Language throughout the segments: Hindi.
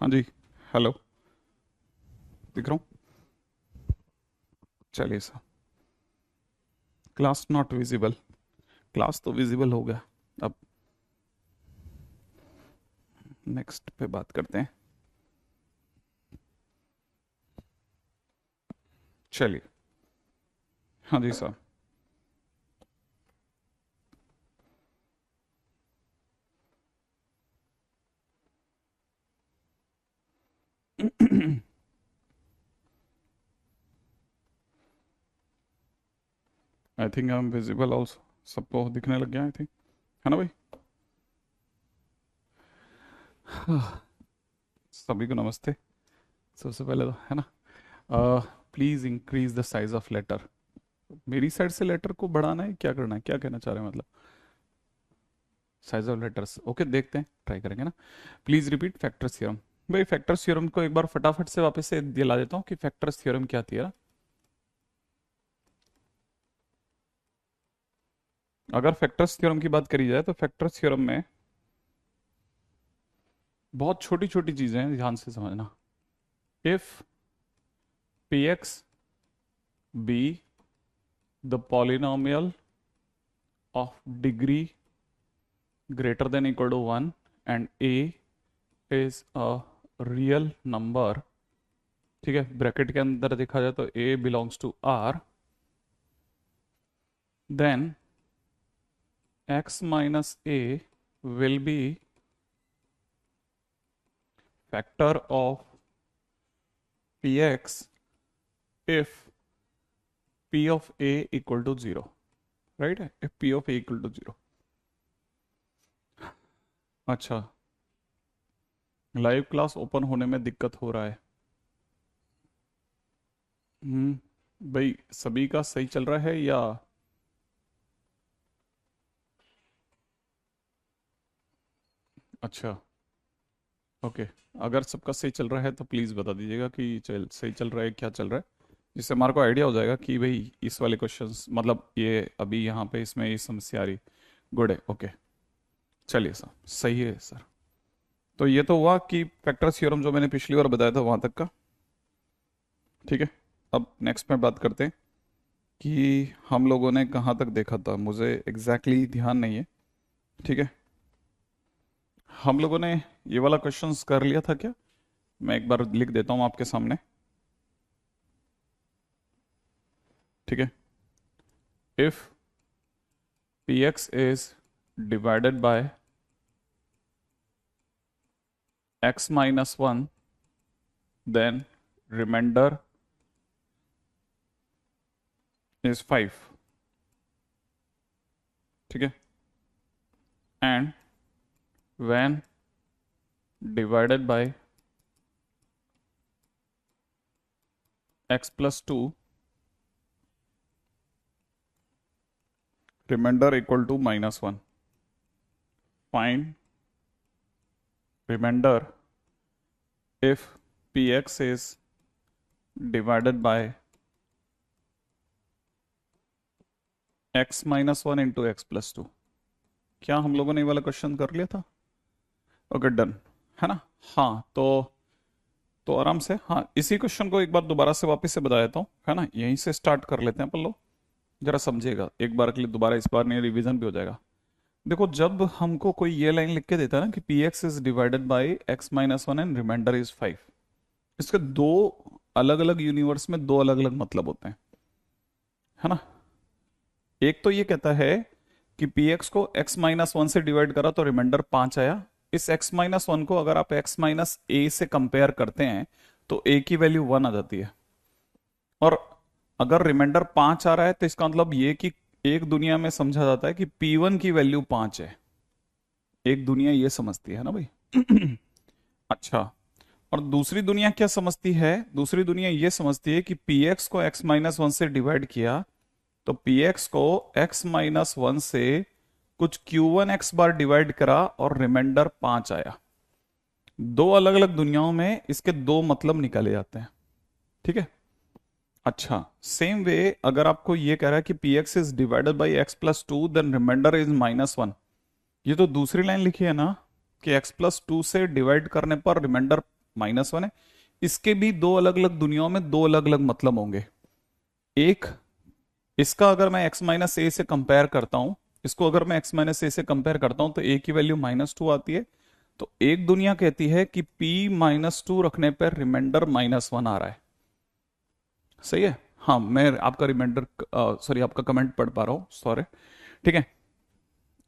हाँ जी। हेलो। दिख रहा हूँ। चलिए sir. Class not visible. Class तो विजिबल हो गया। अब नेक्स्ट पे बात करते हैं। चलिए। हाँ जी sir. I think I am visible also. सबको दिखने लग गया आई थिंक। है ना भाई। सभी को नमस्ते। सबसे पहले तो है ना, please increase the size of letter. मेरी साइड से लेटर को बढ़ाना है, क्या करना है, क्या कहना चाह रहे हैं मतलब। साइज ऑफ लेटर्स ओके, देखते हैं, ट्राई करेंगे ना। Please repeat factors theorem. भाई फैक्टर्स थ्योरम को एक बार फटाफट से वापस से दिला देता हूँ कि फैक्टर्स थ्योरम क्या थी यार। अगर फैक्टर्स थ्योरम की बात करी जाए तो फैक्टर्स थ्योरम में बहुत छोटी छोटी चीजें हैं, ध्यान से समझना। If P X be the polynomial of degree greater than equal to 1 and A is a real number, ठीक है, ब्रैकेट के अंदर देखा जाए तो A belongs to R, then x minus a will be factor of px if p of a equal to 0, right है, if p of a equal to 0। अच्छा, लाइव क्लास ओपन होने में दिक्कत हो रहा है। भाई सभी का सही चल रहा है या? अच्छा, ओके। अगर सबका सही चल रहा है तो प्लीज़ बता दीजिएगा कि सही चल रहा है, क्या चल रहा है, जिससे हमारे को आइडिया हो जाएगा कि भाई इस वाले क्वेश्चंस मतलब ये अभी यहाँ पे इसमें ये समस्या आ रही। गुड है, ओके। चलिए सर, सही है सर। तो ये तो हुआ कि फैक्टर थ्योरम जो मैंने पिछली बार बताया था वहां तक का, ठीक है। अब नेक्स्ट में बात करते हैं कि हम लोगों ने कहाँ तक देखा था, मुझे एग्जैक्टली exactly ध्यान नहीं है, ठीक है। हम लोगों ने ये वाला क्वेश्चंस कर लिया था क्या? मैं एक बार लिख देता हूँ आपके सामने, ठीक है। If P X is divided bye x minus 1, then remainder is 5, ठीक है। and when divided by x plus 2, remainder equal to minus 1, find remainder if px is divided by x minus 1 into x plus 2। क्या हम लोगों ने ये वाला क्वेश्चन कर लिया था? ओके, डन है ना। हाँ तो आराम से, हाँ, इसी क्वेश्चन को एक बार दोबारा से वापस से बता देता हूँ, है ना। यहीं से स्टार्ट कर लेते हैं अपन लोग। जरा समझिएगा एक बार के लिए दोबारा, इस बार नहीं, रिवीजन भी हो जाएगा। देखो, जब हमको कोई ये लाइन लिख के देता है ना कि P X is divided by X minus 1 and remainder is 5, इसके दो अलग अलग यूनिवर्स में दो अलग अलग मतलब होते हैं, है ना। एक तो ये कहता है कि पी एक्स को एक्स माइनस 1 से डिवाइड करा तो रिमाइंडर 5 आया। इस एक्स माइनस 1 को अगर आप एक्स माइनस ए से कंपेयर करते हैं तो ए की वैल्यू 1 आ जाती है। और अगर रिमाइंडर 5 आ रहा है तो इसका मतलब ये कि एक दुनिया में समझा जाता है कि P1 की वैल्यू 5 है। एक दुनिया ये समझती है ना भाई। अच्छा, और दूसरी दुनिया क्या समझती है? दूसरी दुनिया ये समझती है कि Px को x माइनस 1 से डिवाइड किया तो Px को x माइनस 1 से कुछ Q1 x बार डिवाइड करा और रिमाइंडर 5 आया। दो अलग अलग दुनियाओं में इसके दो मतलब निकाले जाते हैं, ठीक है। अच्छा, सेम वे अगर आपको ये कह रहा है कि P X is divided by X plus two then remainder is minus 1, ये तो दूसरी लाइन लिखी है ना कि एक्स प्लस 2 से डिवाइड करने पर रिमाइंडर -1 है। इसके भी दो अलग अलग दुनियाओं में दो अलग अलग मतलब होंगे। एक, इसका अगर मैं x माइनस ए से कंपेयर करता हूं, इसको अगर मैं x माइनस ए से कंपेयर करता हूं तो a की वैल्यू -2 आती है। तो एक दुनिया कहती है कि p -2 रखने पर रिमाइंडर -1 आ रहा है। सही है। हाँ, मैं आपका रिमाइंडर सॉरी आपका कमेंट पढ़ पा रहा हूं, सॉरी। ठीक है।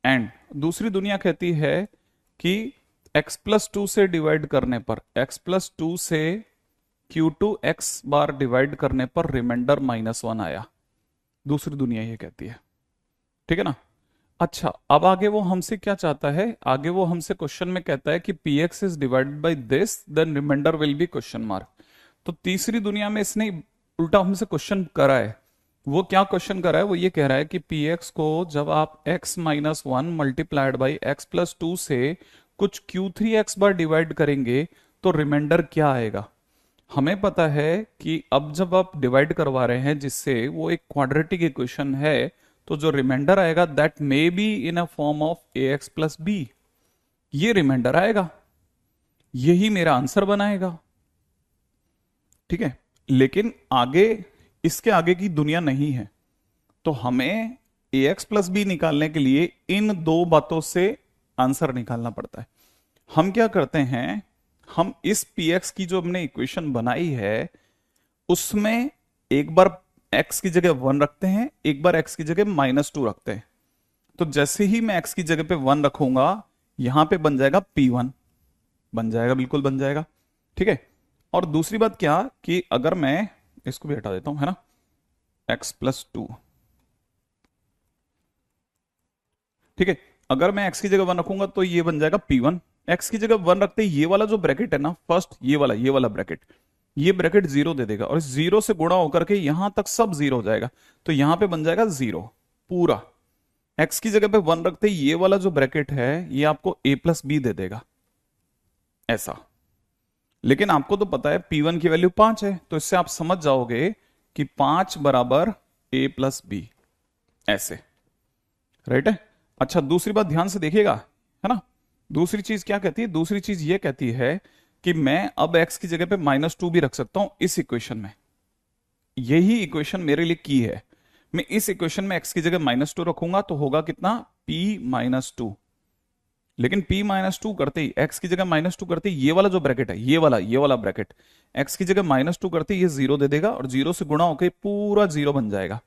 एंड दूसरी दुनिया कहती है कि x+2 से डिवाइड करने पर, x+2 से q2 x बार डिवाइड करने पर रिमाइंडर -1 आया। दूसरी दुनिया ये कहती है। ठीक है ना। अच्छा, अब आगे वो हमसे क्या चाहता है? आगे वो हमसे क्वेश्चन में कहता है कि px is divided by this, then remainder will be question mark. तो तीसरी दुनिया में इसने उल्टा हमसे क्वेश्चन करा है। वो क्या क्वेश्चन करा है? वो ये कह रहा है कि px को जब आप x-1 मल्टीप्लाइड बाई x+2 से कुछ q3x बार डिवाइड करेंगे तो रिमाइंडर क्या आएगा? हमें पता है कि अब जब आप डिवाइड करवा रहे हैं जिससे वो एक क्वाड्रेटिक इक्वेशन है, तो जो रिमाइंडर आएगा that may be in a form of ax plus B. ये रिमाइंडर आएगा, यही मेरा आंसर बनाएगा। ठीक है। लेकिन आगे, इसके आगे की दुनिया नहीं है, तो हमें ax प्लस बी निकालने के लिए इन दो बातों से आंसर निकालना पड़ता है। हम क्या करते हैं, हम इस px की जो हमने इक्वेशन बनाई है उसमें एक बार x की जगह 1 रखते हैं, एक बार x की जगह -2 रखते हैं। तो जैसे ही मैं x की जगह पे 1 रखूंगा, यहां पे बन जाएगा p1, बन जाएगा, बिल्कुल बन जाएगा। ठीक है। और दूसरी बात क्या कि अगर मैं इसको भी हटा देता हूं, है ना, x+2। ठीक है। अगर मैं x की जगह 1 रखूंगा तो ये बन जाएगा p1। x की जगह 1 रखते ही ये वाला जो ब्रैकेट है ना, फर्स्ट ये वाला ब्रैकेट, ये ब्रैकेट 0 दे देगा और 0 से गुणा होकर के यहां तक सब 0 हो जाएगा। तो यहां पे बन जाएगा 0 पूरा। x की जगह पे 1 रखते ही ये वाला जो ब्रैकेट है ये आपको a प्लस बी दे देगा, ऐसा। लेकिन आपको तो पता है p1 की वैल्यू 5 है, तो इससे आप समझ जाओगे कि 5 बराबर a प्लस बी, ऐसे। राइट है। अच्छा, दूसरी बात ध्यान से देखिएगा, है ना। दूसरी चीज क्या कहती है? दूसरी चीज ये कहती है कि मैं अब x की जगह पे -2 भी रख सकता हूं इस इक्वेशन में। यही इक्वेशन मेरे लिए की है। मैं इस इक्वेशन में x की जगह -2 रखूंगा तो होगा कितना? p-2। लेकिन p-2 करते ही, x की जगह -2 करते ही ये वाला जो ब्रैकेट है, ये वाला ब्रैकेट, x की जगह -2 करते ही ये 0 दे देगा और 0 से गुणा होकर पूरा 0 बन जाएगा।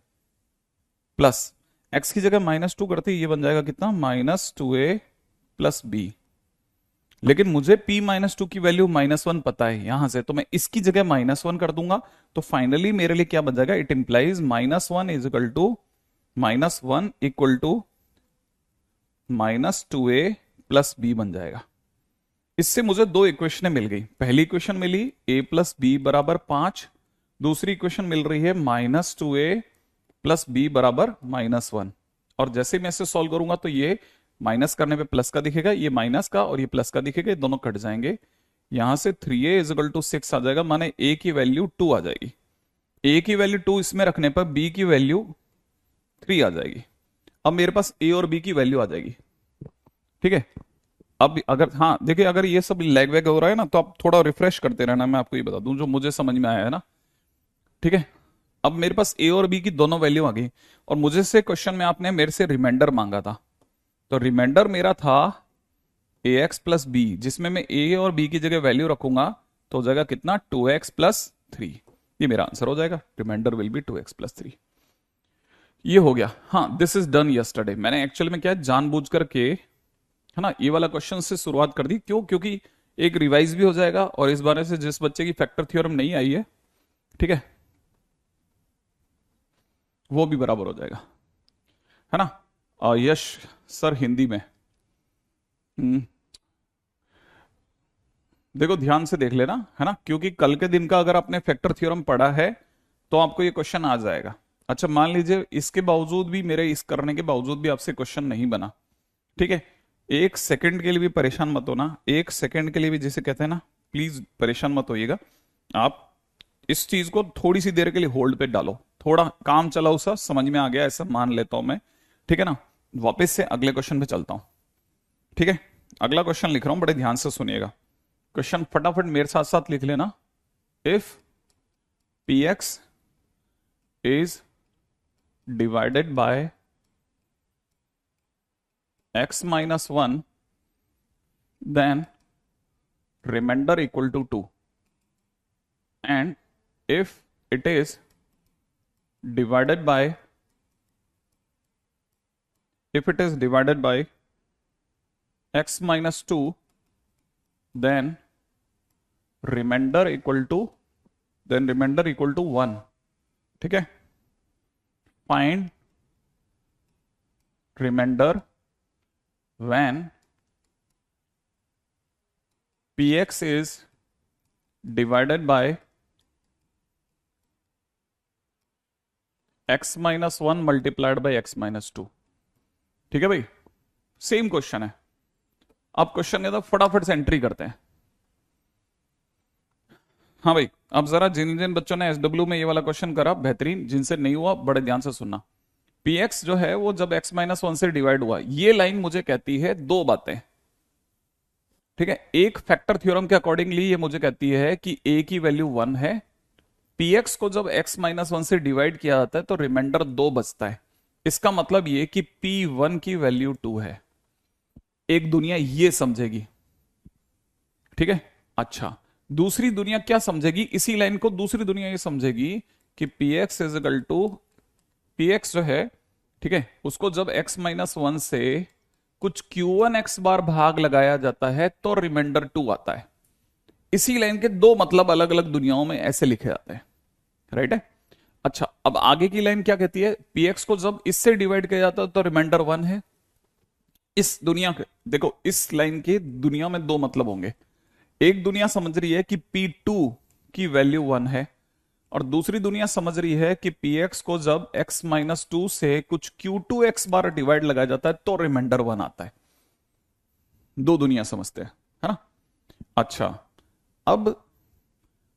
प्लस x की जगह -2 करते ही ये बन जाएगा कितना? -2a plus B. लेकिन मुझे p-2 की वैल्यू -1 पता है यहां से, तो मैं इसकी जगह -1 कर दूंगा। तो फाइनली मेरे लिए क्या बन जाएगा? It implies -1 equal to -2a plus B बन जाएगा। इससे मुझे दो इक्वेशन मिल गई। पहली इक्वेशन मिली a प्लस बी बराबर 5, दूसरी इक्वेशन मिल रही है -2a प्लस बी बराबर -1। और जैसे मैं इसे सॉल्व करूंगा तो ये माइनस करने पे प्लस का दिखेगा, ये माइनस का और ये प्लस का दिखेगा, दोनों कट जाएंगे। यहां से 3a इक्वल टू 6 आ जाएगा, माने a की वैल्यू 2 आ जाएगी। a की वैल्यू 2 इसमें रखने पर b की वैल्यू 3 आ जाएगी। अब मेरे पास a और b की वैल्यू आ जाएगी। ठीक है। अब अगर, हाँ देखिए, अगर ये सब लैग वैग हो रहा है ना तो आप थोड़ा रिफ्रेश करते रहना। मैं आपको ये बता दूं जो मुझे समझ में आया है ना। ठीक है। अब मेरे पास a और b की दोनों वैल्यू आ गई और मुझे से क्वेश्चन में आपने मेरे से रिमाइंडर मांगा था। तो रिमाइंडर मेरा था ax प्लस बी, जिसमें मैं a और b की जगह वैल्यू रखूंगा तो हो जाएगा कितना? 2x plus 3। ये मेरा आंसर हो जाएगा। Remainder will be 2x plus 3। ये हो गया। हाँ, दिस इज डन यस्टरडे। मैंने एक्चुअली में क्या जानबूझ करके, है ना, ये वाला क्वेश्चन से शुरुआत कर दी। क्यों? क्योंकि एक रिवाइज भी हो जाएगा और इस बारे से जिस बच्चे की फैक्टर थ्योरम नहीं आई है, ठीक है, वो भी बराबर हो जाएगा, है ना। यश सर हिंदी में, देखो ध्यान से देख लेना, है ना, क्योंकि कल के दिन का अगर आपने फैक्टर थ्योरम पढ़ा है तो आपको ये क्वेश्चन आ जाएगा। अच्छा, मान लीजिए इसके बावजूद भी, मेरे इस करने के बावजूद भी आपसे क्वेश्चन नहीं बना, ठीक है, एक सेकंड के लिए भी परेशान मत होना। एक सेकंड के लिए भी, जिसे कहते हैं ना, प्लीज परेशान मत होइएगा। आप इस चीज को थोड़ी सी देर के लिए होल्ड पे डालो। थोड़ा काम चलाओ सा, समझ में आ गया ऐसा मान लेता हूं मैं, ठीक है ना। वापस से अगले क्वेश्चन पे चलता हूं। ठीक है, अगला क्वेश्चन लिख रहा हूं, बड़े ध्यान से सुनिएगा। क्वेश्चन फटाफट मेरे साथ साथ लिख लेना। If P X is divided bye x minus 1, then remainder equal to 2, and if it is divided by x minus 2, then remainder equal to 1। ठीक है, find remainder when px is divided by x minus 1 multiplied by x minus 2। ठीक है भाई, सेम क्वेश्चन है। अब क्वेश्चन के तो फटाफट से एंट्री करते हैं। हाँ भाई, अब जरा जिन जिन बच्चों ने एसडब्ल्यू में ये वाला क्वेश्चन करा बेहतरीन, जिनसे नहीं हुआ बड़े ध्यान से सुनना। px जो है वो जब x माइनस 1 से डिवाइड हुआ, ये लाइन मुझे कहती है दो बातें। ठीक है, एक फैक्टर थ्योरम के अकॉर्डिंगली ये मुझे कहती है कि a की वैल्यू 1 है। px को जब x माइनस 1 से डिवाइड किया जाता है तो रिमाइंडर 2 बचता है। इसका मतलब ये कि p1 की वैल्यू 2 है। एक दुनिया ये समझेगी। ठीक है, अच्छा दूसरी दुनिया क्या समझेगी? इसी लाइन को दूसरी दुनिया ये समझेगी कि px is equal to px जो है, ठीक है, उसको जब x माइनस 1 से कुछ q1 x बार भाग लगाया जाता है तो रिमाइंडर 2 आता है। इसी लाइन के दो मतलब अलग अलग दुनियाओं में ऐसे लिखे जाते हैं। राइट है, अच्छा अब आगे की लाइन क्या कहती है? px को जब इससे डिवाइड किया जाता है तो रिमाइंडर 1 है। इस दुनिया के देखो, इस लाइन के दुनिया में दो मतलब होंगे। एक दुनिया समझ रही है कि p2 की वैल्यू 1 है, और दूसरी दुनिया समझ रही है कि px को जब x माइनस 2 से कुछ q2 x बार डिवाइड लगाया जाता है तो रिमाइंडर 1 आता है। दो दुनिया समझते हैं, है ना। अच्छा, अब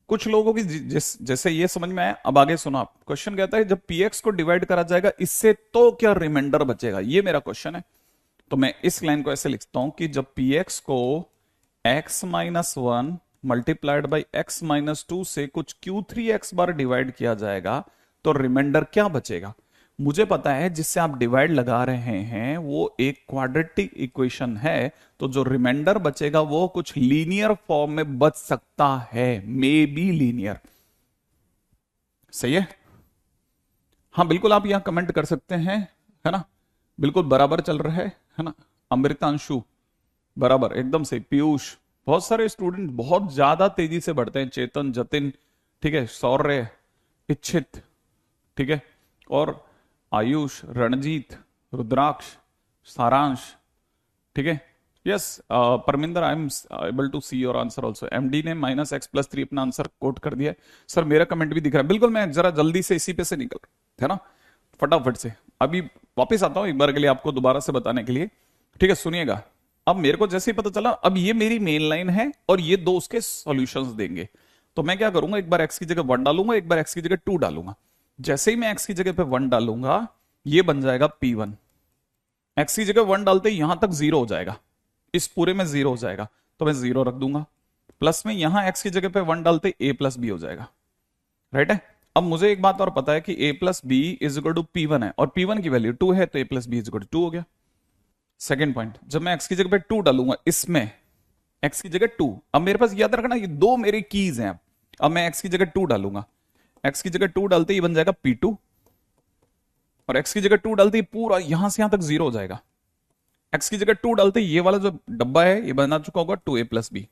कुछ लोगों की जैसे ये समझ में आया। अब आगे सुनो आप, क्वेश्चन कहता है जब px को डिवाइड करा जाएगा इससे तो क्या रिमाइंडर बचेगा, ये मेरा क्वेश्चन है। तो मैं इस लाइन को ऐसे लिखता हूं कि जब px को x minus 1 multiplied by x minus 2 से कुछ q3 x बार डिवाइड किया जाएगा तो रिमाइंडर क्या बचेगा? मुझे पता है जिससे आप डिवाइड लगा रहे हैं वो एक क्वाड्रेटिक इक्वेशन है, तो जो रिमाइंडर बचेगा वो कुछ लीनियर फॉर्म में बच सकता है, मे बी लीनियर। सही है, हाँ बिल्कुल, आप यहां कमेंट कर सकते हैं, है ना। बिल्कुल बराबर चल रहा है ना। अमृतांशु बराबर, एकदम सही। पीयूष, बहुत सारे स्टूडेंट बहुत ज्यादा तेजी से बढ़ते हैं। चेतन, जतिन, ठीक है, सौर्य, इच्छित, ठीक है, और आयुष, रणजीत, रुद्राक्ष, सारांश, ठीक है, yes Parminder, I am able to see your answer also. MD ने -x+3 अपना आंसर कोट कर दिया है। सर मेरा कमेंट भी दिख रहा है। बिल्कुल, मैं जरा जल्दी से इसी पे से निकल रहा है ना, फटाफट से। अभी वापिस आता हूं एक बार के लिए आपको दोबारा से बताने के लिए। ठीक है, सुनिएगा। अब मेरे को जैसे ही पता चला अब ये मेरी मेन लाइन है और ये दो उसके सॉल्यूशंस देंगे, तो मैं क्या करूंगा, एक बार x की जगह 1 डालूंगा, एक बार x की जगह 2 डालूंगा। जैसे ही मैं x की जगह पे 1 डालूंगा ये बन जाएगा p1। x की जगह 1 डालते ही यहां तक 0 हो जाएगा, इस पूरे में 0 हो जाएगा, तो मैं 0 रख दूंगा। प्लस में यहां x की जगह पे 1 डालते a प्लस बी हो जाएगा। राइट है, अब मुझे एक बात और पता है कि a plus B is equal to p1 है, और p1 की वैल्यू 2 है, तो a plus B is equal to 2 हो गया। सेकेंड पॉइंट, जब मैं x की जगह पे 2 डालूंगा, इसमें x की जगह 2, अब मेरे पास याद रखना ये दो मेरी कीज हैं। अब मैं x की जगह 2 डालूंगा, x की जगह 2 डालते ही बन जाएगा p2, और x की जगह 2 डालते ही पूरा यहां से यहां तक 0 हो जाएगा। x की जगह 2 डालते ही ये वाला जो डब्बा है ये बना चुका होगा 2a प्लस बी,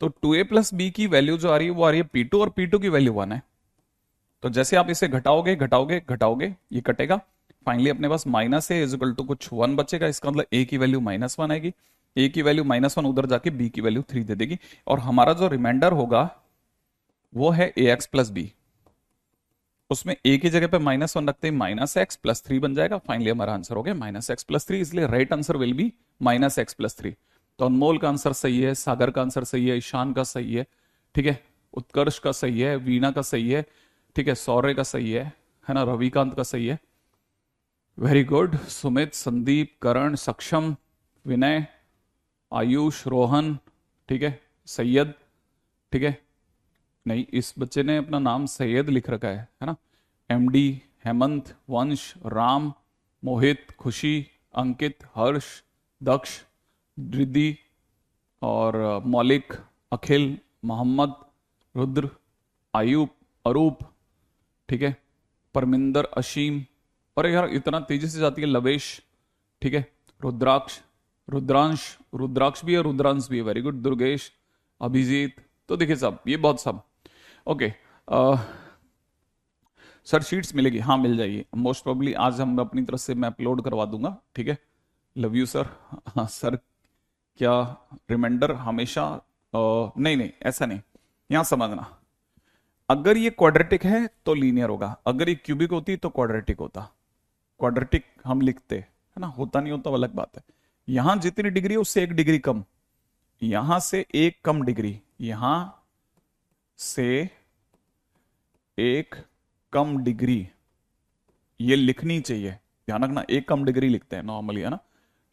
तो 2a प्लस बी की वैल्यू जो आ रही है वो आ रही है p2, और p2 की वैल्यू 1 है। तो जैसे आप इसे घटाओगे घटाओगे घटाओगे ये कटेगा, फाइनली अपने पास माइनस है इज इक्वल टू कुछ 1 बचेगा। इसका मतलब a की वैल्यू -1 आएगी, a की वैल्यू -1 उधर जाके b की वैल्यू 3 दे देगी, और हमारा जो रिमाइंडर होगा वो है ax प्लस बी। उसमें a की जगह पे -1 रखते ही -x+3 बन जाएगा। फाइनली हमारा आंसर हो गया -x+3, इसलिए right answer will be -x+3। तो अनमोल का आंसर सही है, सागर का आंसर सही है, ईशान का सही है, ठीक है, उत्कर्ष का सही है, वीणा का सही है, ठीक है, सौर्य का सही है ना, रविकांत का सही है, वेरी गुड। सुमित, संदीप, करण, सक्षम, विनय, आयुष, रोहन, ठीक है, सैयद, ठीक है, नहीं इस बच्चे ने अपना नाम सैयद लिख रखा है ना। एमडी, हेमंत, वंश, राम, मोहित, खुशी, अंकित, हर्ष, दक्ष, रिद्धि और मौलिक, अखिल, मोहम्मद, रुद्र, आयुब, अरूप, ठीक है, परमिंदर, अशीम, और यार इतना तेजी से जाती है, लवेश, ठीक है, रुद्राक्ष, रुद्रांश, रुद्राक्ष भी है, रुद्रांश भी है, वेरी गुड, दुर्गेश, अभिजीत। तो देखिए साहब ये बहुत सब ओके। सर शीट्स मिलेगी, हाँ मिल जाएगी मोस्ट प्रोबेबली, आज हम अपनी तरफ से मैं अपलोड करवा दूंगा, ठीक है। Love you sir. हाँ सर, क्या रिमाइंडर हमेशा नहीं नहीं ऐसा नहीं, यहां समझना, अगर ये क्वाड्रेटिक है तो लीनियर होगा, अगर ये क्यूबिक होती तो क्वाड्रेटिक होता। क्वाड्रेटिक हम लिखते है ना, होता नहीं होता वो अलग बात है। यहां जितनी डिग्री है उससे 1 डिग्री कम, यहां से 1 कम डिग्री, यहां से 1 कम डिग्री, ये लिखनी चाहिए, ध्यान रखना 1 कम डिग्री लिखते हैं नॉर्मली, है ना,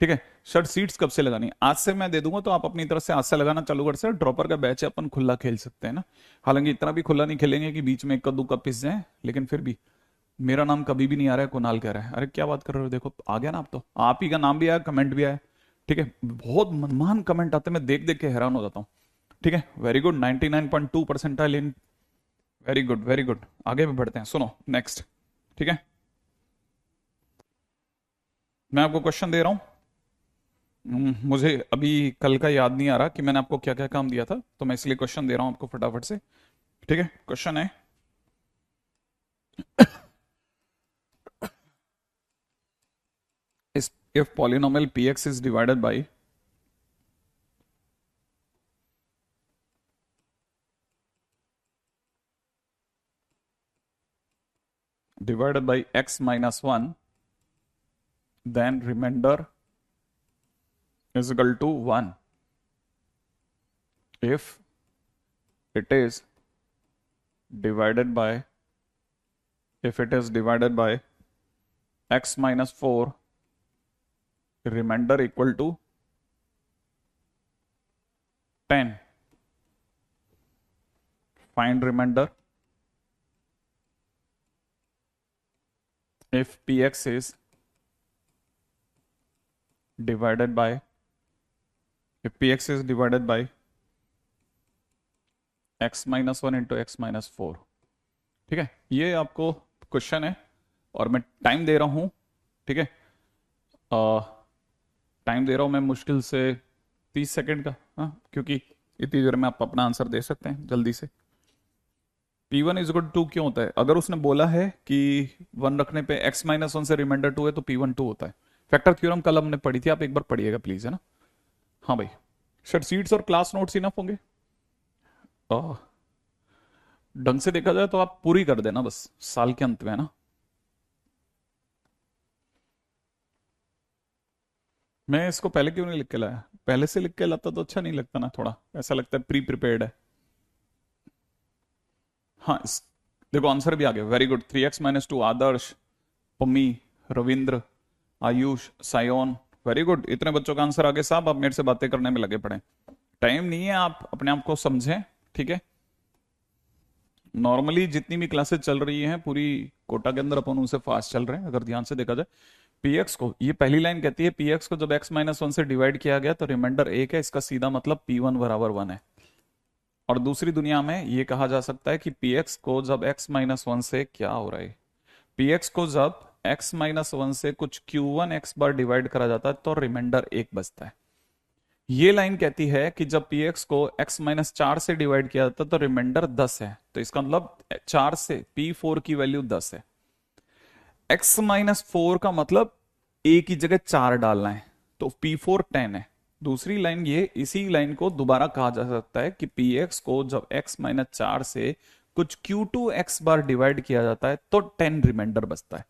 ठीक है। शर्ट सीट्स कब से लगानी, आज से मैं दे दूंगा, तो आप अपनी तरफ से आज से लगाना चालू कर सकते। ड्रॉपर का बैच है, अपन खुला खेल सकते हैं ना, हालांकि इतना भी खुला नहीं खेलेंगे कि बीच में 1 का 2 का पिस जाए, लेकिन फिर भी मेरा नाम कभी भी नहीं आ रहा है, कुणाल कह रहा है, अरे क्या बात कर रहे हो, देखो आ गया ना, आप तो आप ही का नाम भी आया, कमेंट भी आया, ठीक है, बहुत मनमान कमेंट आते हैं, मैं देख देख के हैरान हो जाता हूँ, ठीक है। वेरी गुड, 99.2 परसेंटाइल इन, वेरी गुड वेरी गुड, आगे भी बढ़ते हैं, सुनो नेक्स्ट, ठीक है। मैं आपको क्वेश्चन दे रहा हूं, मुझे अभी कल का याद नहीं आ रहा कि मैंने आपको क्या क्या काम दिया था, तो मैं इसलिए क्वेश्चन दे रहा हूं आपको फटाफट से, ठीक है। क्वेश्चन है if polynomial px is divided by x minus 1, then remainder is equal to 1 if it is divided by x minus 4, remainder equal to 10. Find remainder if px is divided by x minus 1 into x minus 4, ठीक है। ये आपको क्वेश्चन है और मैं टाइम दे रहा हूं, ठीक है, टाइम दे रहा हूं मैं मुश्किल से 30 सेकंड का, हाँ, क्योंकि इतनी देर में आप अपना आंसर दे सकते हैं जल्दी से। P1 इज इक्वल टू क्यों होता है, अगर उसने बोला है कि 1 रखने पे x माइनस 1 से रिमाइंडर 2 है तो P1 2 होता है। फैक्टर थ्योरम कल हमने पढ़ी थी, आप एक बार पढ़िएगा प्लीज, है ना। हाँ भाई, सर सीट्स और क्लास नोट्स इनफ होंगे, ढंग से देखा जाए तो आप पूरी कर देना बस साल के अंत में, है ना। मैं इसको पहले क्यों नहीं लिख के लाया, पहले से लिख के लाता तो अच्छा नहीं लगता ना, थोड़ा ऐसा लगता है प्री प्रिपेयर्ड है। हाँ देखो आंसर भी आ गया, वेरी गुड, 3x माइनस 2, आदर्श, पम्मी, रविंद्र, आयुष, सायोन, वेरी गुड, इतने बच्चों का आंसर आ गया साहब, आप मेरे से बातें करने में लगे पड़े, टाइम नहीं है, आप अपने आप को समझें, ठीक है। नॉर्मली जितनी भी क्लासेस चल रही हैं पूरी कोटा के अंदर अपन उनसे फास्ट चल रहे हैं, अगर ध्यान से देखा जाए। पीएक्स को, ये पहली लाइन कहती है पीएक्स को जब x माइनस 1 से डिवाइड किया गया तो रिमाइंडर 1 है, इसका सीधा मतलब P1 बराबर 1 है। और दूसरी दुनिया में ये कहा जा सकता है कि px को जब x माइनस 1 से क्या हो रहा है, px को जब x माइनस 1 से कुछ q1 x बार डिवाइड करा जाता है तो रिमाइंडर 1 बचता है। ये लाइन कहती है कि जब px को x माइनस 4 से डिवाइड किया जाता है तो रिमाइंडर 10 है, तो इसका मतलब 4 से p4 की वैल्यू 10 है। x माइनस 4 का मतलब a की जगह 4 डालना है, तो p4 10 है। दूसरी लाइन, ये इसी लाइन को दोबारा कहा जा सकता है कि px को जब x माइनस 4 से कुछ q2 x बार डिवाइड किया जाता है तो 10 रिमाइंडर बचता है।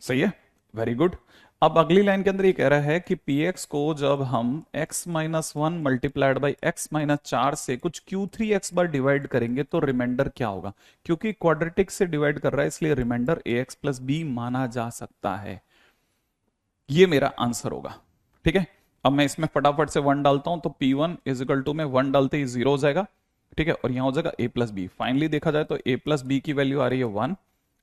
सही है, वेरी गुड। अब अगली लाइन के अंदर ये कह रहा है कि px को जब हम x minus 1 multiplied by x minus 4 से कुछ q3 x बार डिवाइड करेंगे तो रिमाइंडर क्या होगा, क्योंकि क्वाड्रेटिक से डिवाइड कर रहा है इसलिए रिमाइंडर ax प्लस b माना जा सकता है। ये मेरा आंसर होगा, ठीक है। अब मैं इसमें फटाफट से 1 डालता हूं, तो P1 इज इक्वल टू में 1 डालते ही 0 हो जाएगा, ठीक है, और यहां हो जाएगा a प्लस बी। फाइनली देखा जाए तो a प्लस बी की वैल्यू आ रही है 1।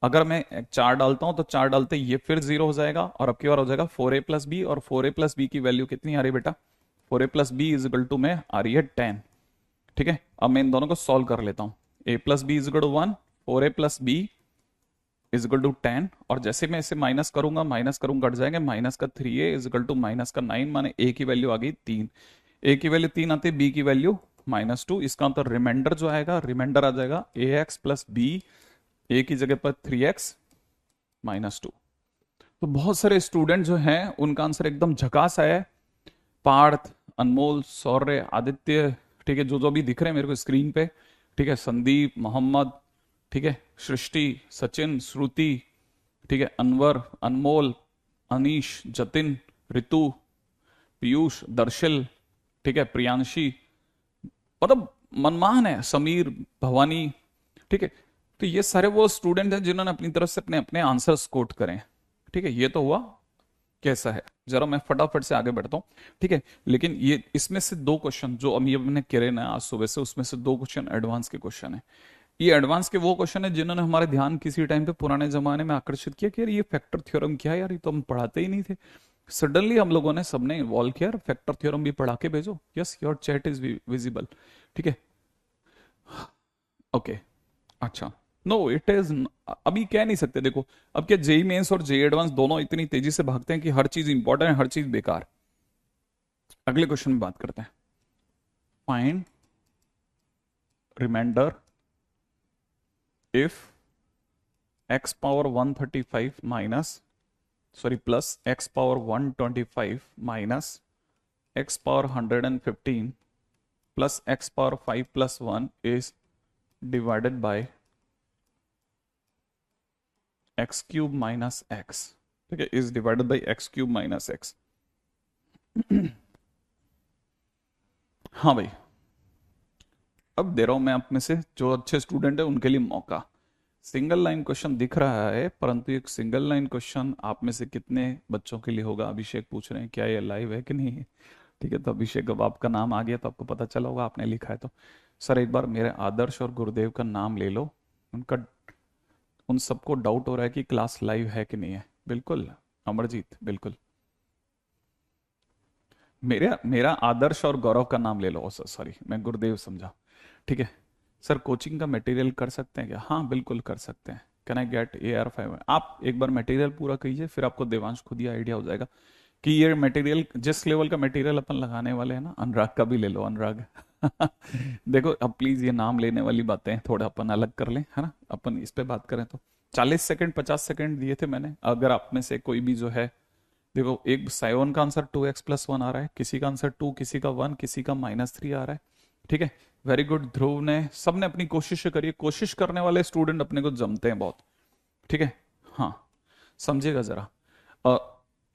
अगर मैं 4 डालता हूं तो 4 डालते ही ये फिर 0 हो जाएगा, और अब की बार हो जाएगा 4a प्लस बी, और 4a प्लस बी की वैल्यू कितनी आ रही है बेटा? 4a plus B is equal to में आ रही है 10। ठीक है, अब मैं इन दोनों को सॉल्व कर लेता हूं। a plus B is equal to 1, 4a plus B is equal to 10, और जैसे मैं इसे माइनस करूंगा, माइनस करूंगा कट जाएंगे, माइनस का 3a is equal to minus का 9, माने a की वैल्यू आ गई 3। a की वैल्यू 3 आती है, b की वैल्यू -2। इसका मतलब रिमाइंडर जो आएगा, रिमाइंडर आ जाएगा ax प्लस बी, a की जगह पर 3x -2। तो बहुत सारे स्टूडेंट जो हैं उनका आंसर एकदम झकास आया है। पार्थ, अनमोल, सौर्य, आदित्य, ठीक है, जो जो भी दिख रहे हैं मेरे को स्क्रीन पे, ठीक है, संदीप, मोहम्मद, ठीक है, सृष्टि, सचिन, श्रुति, ठीक है, अनवर, अनमोल, अनीश, जतिन, ऋतु, पीयूष, दर्शिल, ठीक है, प्रियांशी, मतलब मनमान है, समीर, भवानी, ठीक है। तो ये सारे वो स्टूडेंट हैं जिन्होंने अपनी तरफ से अपने अपने आंसर्स कोट करें। ठीक है, ये तो हुआ कैसा है, जरा मैं फटाफट से आगे बढ़ता हूँ। ठीक है, लेकिन ये इसमें से 2 क्वेश्चन जो अभी हमने करे ना आज सुबह से, उसमें से 2 क्वेश्चन एडवांस के क्वेश्चन है। ये एडवांस के वो क्वेश्चन है जिन्होंने हमारे ध्यान किसी टाइम पे पुराने जमाने में आकर्षित किया कि यार ये फैक्टर थ्योरम क्या है, यार ये तो हम पढ़ाते ही नहीं थे। सडनली हम लोगों ने सबने इन्वॉल्व किया, फैक्टर थ्योरम भी पढ़ा के भेजो। Yes, your chat is visible. ठीक है, ओके, अच्छा, नो इट इज, अभी कह नहीं सकते। देखो, अब क्या जेई मेंस और जेई एडवांस दोनों इतनी तेजी से भागते हैं कि हर चीज इंपॉर्टेंट है, हर चीज बेकार। अगले क्वेश्चन में बात करते हैं। Find remainder if x power 135 minus plus x power 125 minus x power 115 plus x power 5 plus 1 is divided by X cube minus X. ठीक है, is divided by X cube minus X. हाँ भाई, अब दे रहा हूं मैं आप में से जो अच्छे स्टूडेंट है उनके लिए मौका। सिंगल लाइन क्वेश्चन दिख रहा है, परंतु एक सिंगल लाइन क्वेश्चन आप में से कितने बच्चों के लिए होगा? अभिषेक पूछ रहे हैं क्या ये लाइव है कि नहीं। ठीक है, तो अभिषेक अब आपका नाम आ गया तो आपको पता चला होगा, आपने लिखा है तो। सर एक बार मेरे आदर्श और गुरुदेव का नाम ले लो, उनका उन सबको डाउट हो रहा है कि क्लास लाइव है कि नहीं है। बिल्कुल अमरजीत, बिल्कुल। मेरा मेरा आदर्श और गौरव का नाम ले लो। सॉरी, मैं गुरुदेव समझा। ठीक है सर, कोचिंग का मटेरियल कर सकते हैं क्या? हाँ बिल्कुल कर सकते हैं। Can I get AR5? आप एक बार मटेरियल पूरा कीजिए, फिर आपको देवांश खुद ही आइडिया हो जाएगा कि ये मटेरियल जिस लेवल का मटेरियल अपन लगाने वाले हैं ना। अनुराग का भी ले लो, अनुराग। देखो अब प्लीज ये नाम लेने वाली बातें थोड़ा अपन अलग कर लें, है ना। अपन इस पे बात करें तो 40 सेकंड 50 सेकंड दिए थे मैंने। अगर आप में से कोई भी जो है, देखो एक साइवन का आंसर 2x+1 आ रहा है, किसी का आंसर 2, किसी का 1, किसी का -3 आ रहा है। ठीक है, वेरी गुड। ध्रुव ने, सबने अपनी कोशिश करी। कोशिश करने वाले स्टूडेंट अपने को जमते हैं बहुत। ठीक है, हाँ समझिएगा जरा।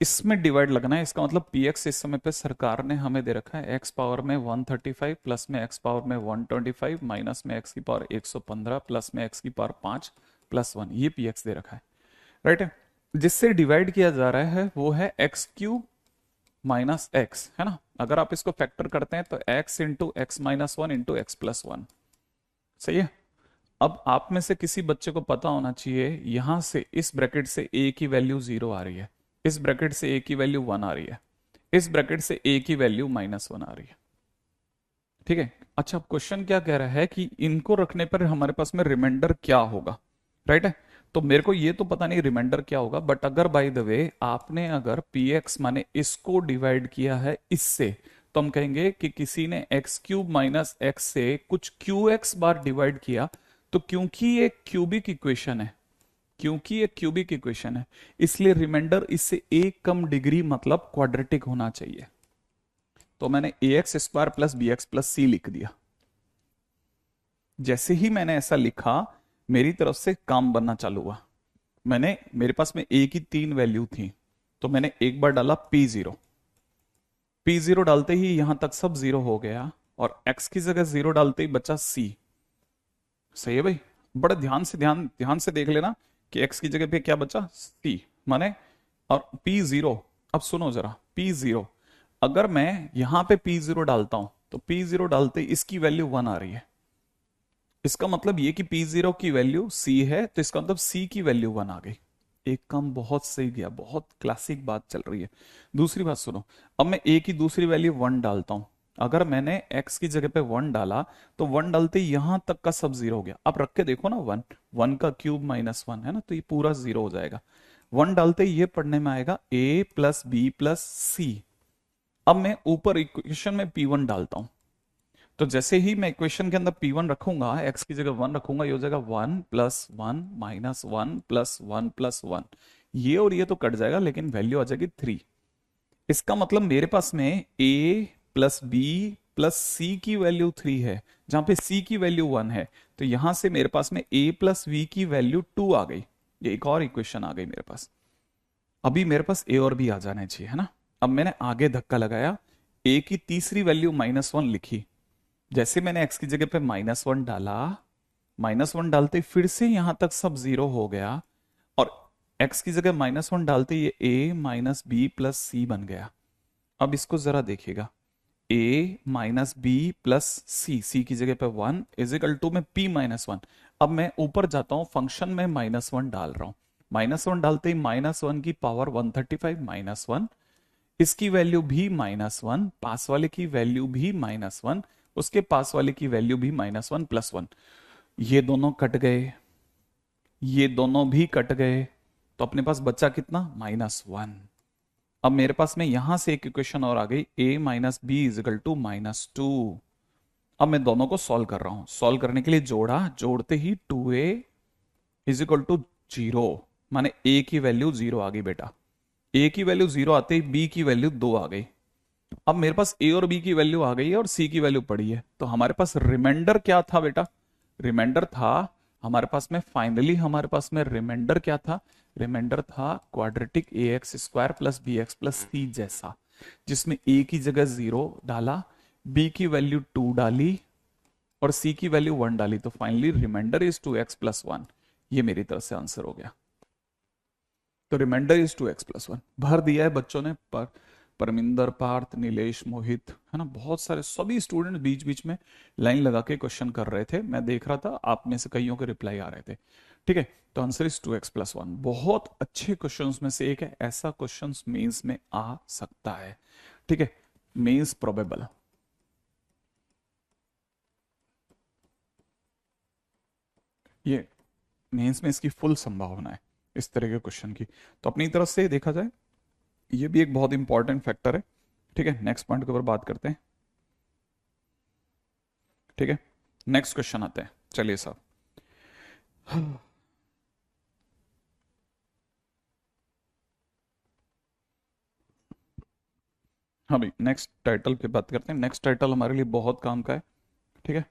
इसमें डिवाइड लगना है, इसका मतलब px इस समय पे सरकार ने हमें दे रखा है x पावर में 135, प्लस में x पावर में 125, माइनस में x की पावर 115, प्लस में x की पावर 5 प्लस 1, ये px दे रखा है, राइट है। जिससे डिवाइड किया जा रहा है वो है x³ माइनस एक्स, है ना। अगर आप इसको फैक्टर करते हैं तो x into x minus 1 into x plus 1, सही है। अब आप में से किसी बच्चे को पता होना चाहिए, यहां से इस ब्रैकेट से a की वैल्यू 0 आ रही है, इस ब्रैकेट से a की वैल्यू 1 आ रही है, इस ब्रैकेट से a की वैल्यू -1 आ रही है। ठीक है, अच्छा क्वेश्चन क्या कह रहा है कि इनको रखने पर हमारे पास में रिमाइंडर क्या होगा, राइट है। तो मेरे को ये तो पता नहीं रिमाइंडर क्या होगा, बट अगर बाय द वे आपने अगर px माने इसको डिवाइड किया है इससे, तो हम कहेंगे कि किसी ने x³ माइनस एक्स से कुछ qx बार डिवाइड किया। तो क्योंकि ये क्यूबिक इक्वेशन है, क्योंकि ये क्यूबिक इक्वेशन है, इसलिए रिमाइंडर इससे एक कम डिग्री मतलब क्वाड्रेटिक होना चाहिए। तो मैंने ax² plus bx plus c लिख दिया। जैसे ही मैंने ऐसा लिखा, मेरी तरफ से काम बनना चालू हुआ। मेरे पास में a की 3 वैल्यू थी, तो मैंने एक बार डाला p0। p0 डालते ही यहां तक सब 0 हो गया, और x की जगह 0 डालते ही बचा c। सही है भाई, बड़ा ध्यान से देख लेना कि x की जगह पे क्या बचा, c माने। और p0, अब सुनो जरा, p0 अगर मैं यहां पे P0 डालता हूं तो P0 डालते इसकी वैल्यू 1 आ रही है, इसका मतलब ये कि P0 की वैल्यू C है, तो इसका मतलब C की वैल्यू 1 आ गई। एक काम बहुत सही गया, बहुत क्लासिक बात चल रही है। दूसरी बात सुनो, अब मैं A की दूसरी वैल्यू 1 डालता हूं। अगर मैंने x की जगह पे 1 डाला तो 1 डालते ही यहां तक का सब जीरो हो गया। आप रख के देखो ना, 1 1 का क्यूब माइनस 1 है ना, तो ये पूरा जीरो हो जाएगा। 1 डालते ही ये पढ़ने में आएगा a प्लस बी प्लस सी। अब मैं ऊपर इक्वेशन में P1 डालता हूं, तो जैसे ही मैं इक्वेशन के अंदर P1 रखूंगा, x की जगह 1 रखूंगा, ये हो जाएगा 1 प्लस 1 माइनस 1 प्लस 1 प्लस 1। ये और ये तो कट जाएगा, लेकिन वैल्यू आ जाएगी 3। इसका मतलब मेरे पास में a प्लस बी प्लस सी की वैल्यू 3 है, जहां पे c की वैल्यू 1 है। तो यहां से मेरे पास में a प्लस वी की वैल्यू 2 आ गई। ये एक और इक्वेशन आ गई मेरे पास। अभी मेरे पास a और b आ जाने चाहिए, है ना। अब मैंने आगे धक्का लगाया, a की तीसरी वैल्यू -1 लिखी। जैसे मैंने x की जगह पे -1 डाला, -1 डालते फिर से यहां तक सब जीरो हो गया, और x की जगह -1 डालते ये a माइनस बी प्लस सी बन गया। अब इसको जरा देखिएगा, a माइनस बी प्लस सी, सी की जगह पे 1 इजिकल टू में p -1। अब मैं ऊपर जाता हूं, फंक्शन में -1 डाल रहा हूं। -1 डालते ही -1 की पावर 135 -1, इसकी वैल्यू भी -1, पास वाले की वैल्यू भी -1, उसके पास वाले की वैल्यू भी -1 प्लस 1। ये दोनों कट गए, ये दोनों भी कट गए, तो अपने पास बचा कितना, -1। अब मेरे पास में यहां से एक इक्वेशन और आ गई, a minus B is equal to -2। अब मैं दोनों को सॉल्व कर रहा हूं। सॉल्व करने के लिए जोड़ा, जोड़ते ही 2a इजिकल टू 0, माने a की वैल्यू 0 आ गई बेटा। a की वैल्यू 0 आते ही b की वैल्यू 2 आ गई। अब मेरे पास a और b की वैल्यू आ गई है और c की वैल्यू पड़ी है, तो हमारे पास रिमाइंडर क्या था बेटा, रिमाइंडर था हमारे पास में, फाइनली हमारे पास में रिमाइंडर क्या था, रिमाइंडर था quadratic A X square plus B X plus C जैसा, जिसमें a की जगह 0 डाला, b की वैल्यू 2 डाली और c की वैल्यू 1 डाली, तो finally reminder is 2x plus 1। ये मेरी तरफ से आंसर हो गया। तो रिमाइंडर इज 2x प्लस 1 भर दिया है बच्चों ने। पर परमिंदर, पार्थ, नीलेश, मोहित, है ना, बहुत सारे सभी स्टूडेंट बीच बीच में लाइन लगा के क्वेश्चन कर रहे थे। मैं देख रहा था, आप में से कईयों के रिप्लाई आ रहे थे। ठीक है, तो आंसर इज 2x प्लस 1। बहुत अच्छे क्वेश्चंस में से एक है, ऐसा क्वेश्चंस मेंस में आ सकता है। ठीक है, मेंस प्रोबेबल। ये मेंस में इसकी फुल संभावना है इस तरह के क्वेश्चन की। तो अपनी तरफ से देखा जाए, ये भी एक बहुत इंपॉर्टेंट फैक्टर है। ठीक है, नेक्स्ट पॉइंट के ऊपर बात करते हैं। ठीक है, नेक्स्ट क्वेश्चन आते हैं, चलिए साहब। हाँ भाई, नेक्स्ट टाइटल पे बात करते हैं। नेक्स्ट टाइटल हमारे लिए बहुत काम का है। ठीक है,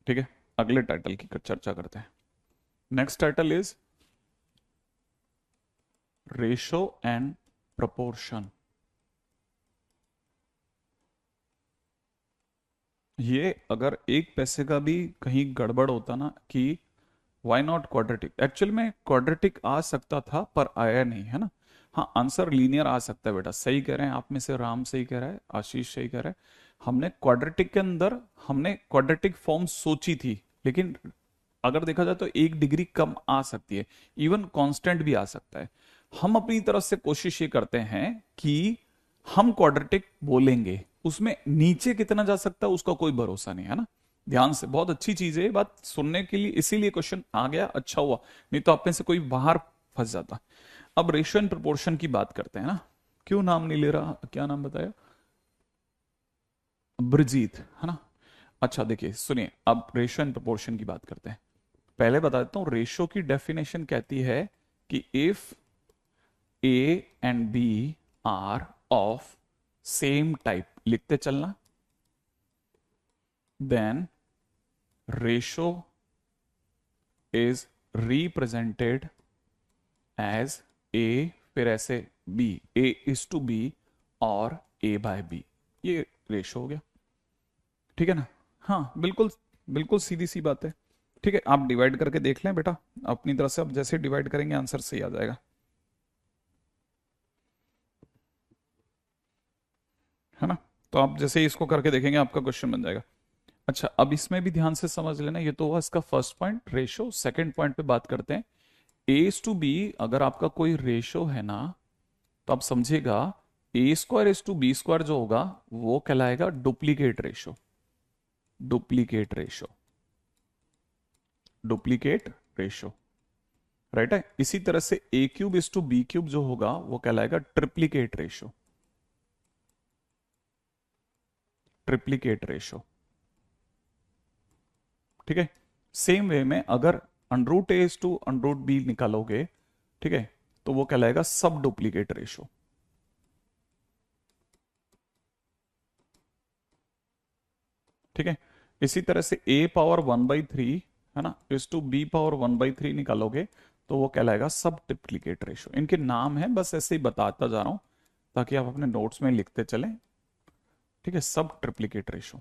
ठीक है, अगले टाइटल की चर्चा करते हैं। Next title is ratio and proportion. ये अगर एक पैसे का भी कहीं गड़बड़ होता ना कि वाई नॉट क्वाड्रेटिक, एक्चुअल में क्वाड्रेटिक आ सकता था पर आया नहीं, है ना। हाँ, आंसर लीनियर आ सकता है बेटा, सही कह रहे हैं आप में से राम सही कह रहा है, आशीष सही कह रहा है। हमने क्वाड्रेटिक के अंदर हमने क्वाड्रेटिक फॉर्म सोची थी, लेकिन अगर देखा जाए तो 1 डिग्री कम आ सकती है, इवन कांस्टेंट भी आ सकता है। हम अपनी तरफ से कोशिश ये करते हैं कि हम क्वाड्रेटिक बोलेंगे, उसमें नीचे कितना जा सकता है उसका कोई भरोसा नहीं, है ना। ध्यान से, बहुत अच्छी चीज है ये बात सुनने के लिए, इसीलिए क्वेश्चन आ गया, अच्छा हुआ, नहीं तो आप में से कोई बाहर फंस जाता। अब रेशियो एंड प्रोपोर्शन की बात करते हैं ना। क्यों नाम नहीं ले रहा, क्या नाम बताया, ब्रजीत, है ना। अच्छा देखिए सुनिए, अब रेशियो एंड प्रोपोर्शन की बात करते हैं। पहले बता देता हूं, रेशियो की डेफिनेशन कहती है कि if A and B are of same type, लिखते चलना, then ratio is represented as A, फिर ऐसे B, A is to B और ए बाय बी। ये रेशियो हो गया, ठीक है ना। हाँ बिल्कुल, बिल्कुल सीधी सी बात है। ठीक है, आप डिवाइड करके देख लें बेटा अपनी तरफ से, आप जैसे डिवाइड करेंगे आंसर सही आ जाएगा। तो आप जैसे ही इसको करके देखेंगे आपका क्वेश्चन बन जाएगा। अच्छा, अब इसमें भी ध्यान से समझ लेना, ये तो हुआ इसका first point ratio. Second point पे बात करते हैं। एस टू बी अगर आपका कोई रेशो है ना, तो आप समझिएगा A square is to B square जो होगा वो कहलाएगा duplicate ratio. Duplicate ratio, duplicate ratio, right है। इसी तरह से A cube is to B cube जो होगा वो कहलाएगा ट्रिप्लीकेट रेशो। ट्रिप्लीकेट रेशो, ठीक है। सेम वे में अगर under root A is to under root B निकालोगे, ठीक है, तो वो कहलाएगा सब डुप्लीकेट रेशो। ठीक है। इसी तरह से a पावर 1/3 है ना इज टू b पावर 1/3 निकालोगे तो वो कहलाएगा सब डुप्लीकेट रेशो। इनके नाम है, बस ऐसे ही बताता जा रहा हूं ताकि आप अपने नोट्स में लिखते चलें। ठीक है, सब ट्रिप्लीकेट रेशो।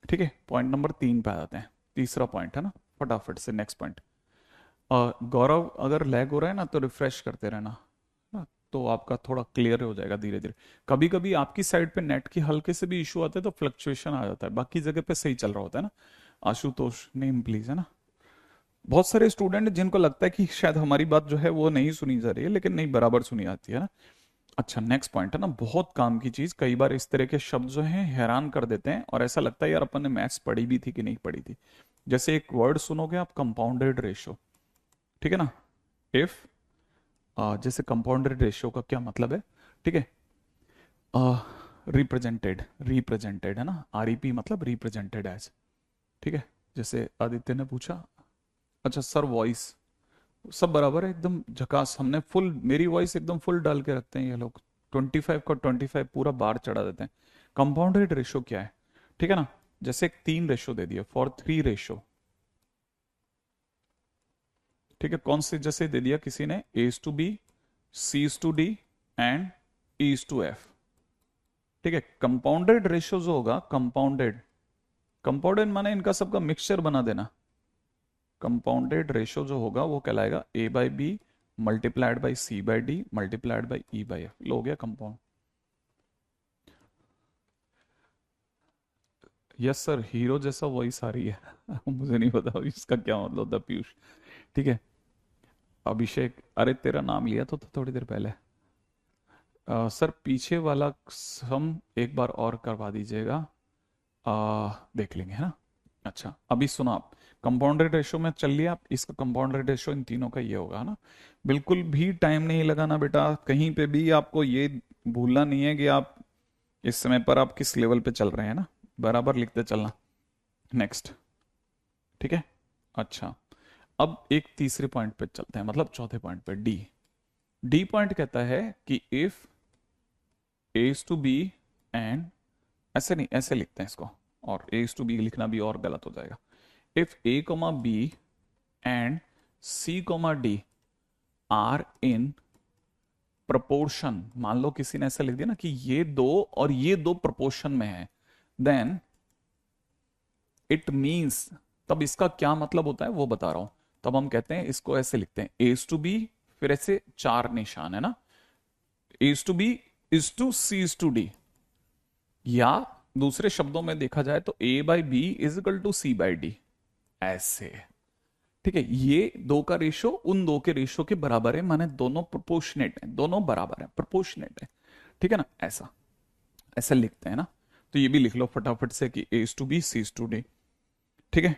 ठीक है, पॉइंट नंबर 3 पे आ जाते हैं। तीसरा पॉइंट है ना, फटाफट से नेक्स्ट पॉइंट। गौरव, अगर लैग हो रहा है ना तो रिफ्रेश करते रहना ना, तो आपका थोड़ा क्लियर हो जाएगा धीरे धीरे। कभी कभी आपकी साइड पे नेट की हल्के से भी इशू आते हैं तो फ्लक्चुएशन आ जाता है, बाकी जगह पे सही चल रहा होता है ना। आशुतोष नेम प्लीज, है ना। बहुत सारे स्टूडेंट जिनको लगता है कि शायद हमारी बात जो है वो नहीं सुनी जा रही है, लेकिन नहीं, बराबर सुनी आती है ना। अच्छा, नेक्स्ट पॉइंट है ना, बहुत काम की चीज। कई बार इस तरह के शब्द जो हैं हैरान कर देते हैं और ऐसा लगता है यार अपन ने मैथ्स पढ़ी भी थी कि नहीं पढ़ी थी। जैसे एक वर्ड सुनोगे आप, कंपाउंडेड रेशो, ठीक है ना। इफ जैसे कंपाउंडेड रेशियो का क्या मतलब है, ठीक है। रिप्रेजेंटेड, रिप्रेजेंटेड है ना, आरईपी मतलब रिप्रेजेंटेड एज, ठीक है। जैसे आदित्य ने पूछा, अच्छा सर वॉइस सब बराबर है एकदम झकास, हमने फुल, मेरी वॉइस एकदम फुल डाल के रखते हैं ये लोग, 25 का 25 पूरा बार चढ़ा देते हैं। कंपाउंडेड रेशो क्या है, ठीक है ना। जैसे एक 3 रेशो दे दिया, फॉर 3 रेशो, ठीक है। कौन से जैसे दे दिया किसी ने, A is to B, C is to D and E is to F, ठीक है। कंपाउंडेड रेशियो जो होगा, कंपाउंडेड, कंपाउंडेड माने इनका सबका मिक्सचर बना देना। कंपाउंडेड रेशियो जो होगा वो कहलाएगा A by B multiplied by C by D multiplied by E by F, लो हो गया कंपाउंड। यस सर, हीरो जैसा वॉइस आ रही है मुझे नहीं पता इसका क्या मतलब होता पीयूष, ठीक है। अभिषेक, अरे तेरा नाम लिया तो था थोड़ी देर पहले। सर पीछे वाला सम एक बार और करवा दीजिएगा, देख लेंगे, है ना। अच्छा, अभी सुनो आप, कंपाउंडेड रेशो में चल लिया आप, इसका कंपाउंडेड रेशो इन तीनों का ये होगा ना। बिल्कुल भी टाइम नहीं लगाना बेटा, कहीं पे भी आपको ये भूलना नहीं है कि आप इस समय पर आप किस लेवल पे चल रहे हैं ना, बराबर लिखते चलना। नेक्स्ट, ठीक है। अच्छा, अब एक तीसरे पॉइंट पे चलते हैं, मतलब चौथे पॉइंट पे, डी। डी पॉइंट कहता है कि if A is to B and, ऐसे नहीं ऐसे लिखते हैं इसको, और ए इज टू बी लिखना भी और गलत हो जाएगा। If A comma B and C comma D are in proportion, मान लो किसी ने ऐसा लिख दिया ना कि ये दो और ये दो प्रपोर्शन में है, देन इट मीन्स, तब इसका क्या मतलब होता है वो बता रहा हूं। तब हम कहते हैं, इसको ऐसे लिखते हैं, ए इज टू बी, फिर ऐसे 4 निशान है ना, A is to B is to C is to D, या दूसरे शब्दों में देखा जाए तो A by B is equal to C by D, ऐसे, ठीक है। ये दो का रेशो उन दो के रेशो के बराबर है, माने दोनों प्रोपोर्शनेट है, दोनों बराबर है, प्रोपोर्शनेट है, ठीक है ना। ऐसा ऐसा लिखते हैं ना, तो ये भी लिख लो फटाफट से कि A is to B C is to D, ठीक है।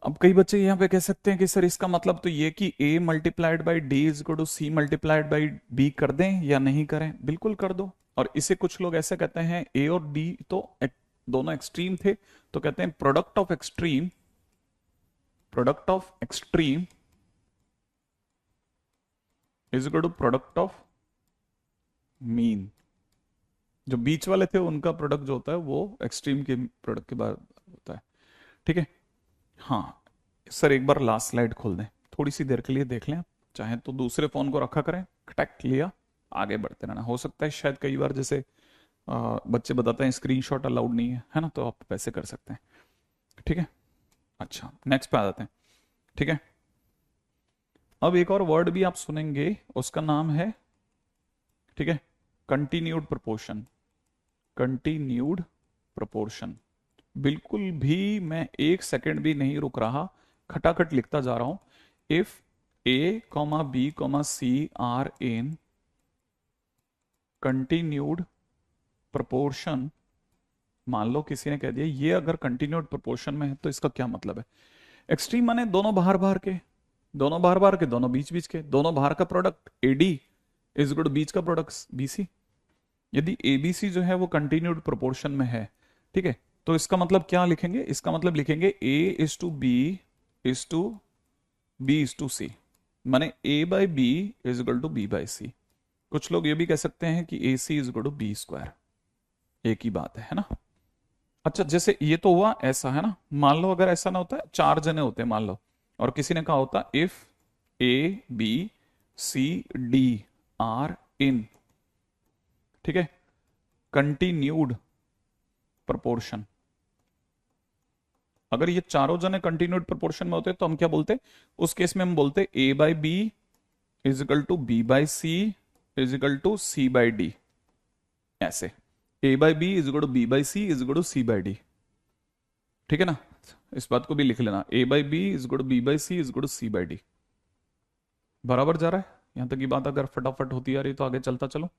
अब कई बच्चे यहां पे कह सकते हैं कि सर इसका मतलब तो ये कि a multiplied by D is equal to C multiplied by B कर दें या नहीं करें, बिल्कुल कर दो। और इसे कुछ लोग ऐसे कहते हैं, a और d तो दोनों एक्सट्रीम थे, तो कहते हैं product of extreme, product of extreme is equal to product of mean. जो बीच वाले थे उनका प्रोडक्ट जो होता है वो एक्सट्रीम के प्रोडक्ट के बाद होता है, ठीक है। हाँ सर, एक बार लास्ट स्लाइड खोल दें, थोड़ी सी देर के लिए देख लें आप, चाहे तो दूसरे फोन को रखा करें, खटक लिया, आगे बढ़ते रहना। हो सकता है शायद कई बार जैसे बच्चे बताते हैं स्क्रीनशॉट अलाउड नहीं है ना, तो आप वैसे कर सकते हैं, ठीक है। अच्छा, नेक्स्ट पे आ जाते हैं, ठीक है। अब एक और वर्ड भी आप सुनेंगे, उसका नाम है, ठीक है, कंटिन्यूड प्रोपोर्शन, कंटिन्यूड प्रोपोर्शन, बिल्कुल भी मैं एक सेकंड भी नहीं रुक रहा, खटाखट लिखता जा रहा हूं। If A comma B comma C are in continued proportion, मान लो किसी ने कह दिया ये अगर कंटिन्यूड प्रोपोर्शन में है तो इसका क्या मतलब है? एक्सट्रीम माने दोनों बाहर बाहर के, दोनों बाहर बाहर के, दोनों बीच बीच के, दोनों बाहर का product AD is equal to बीच का प्रोडक्ट बीसी। यदि एबीसी जो है वो कंटिन्यूड प्रोपोर्शन में है, ठीक है, तो इसका मतलब क्या लिखेंगे? इसका मतलब लिखेंगे A is to B is to B is to C, माने A by B is equal to B by C. कुछ लोग ये भी कह सकते हैं कि A C is equal to B square, एक ही बात है ना। अच्छा, जैसे ये तो हुआ ऐसा है ना, मान लो अगर ऐसा ना होता है, चार जने होते मान लो, और किसी ने कहा होता if A B C D are in, ठीक है, कंटिन्यूड प्रोपोर्शन, अगर ये चारों जने कंटिन्यूड प्रोपोर्शन में होते तो हम क्या बोलते? उस केस में हम बोलते A by B is equal to B by C is equal to C by D, ऐसे A by B is equal to B by C is equal to C by D, ठीक है ना। इस बात को भी लिख लेना, A by B is equal to B by C is equal to C by D. बराबर जा रहा है यहां तक की बात? अगर फटाफट होती आ रही तो आगे चलता चलो।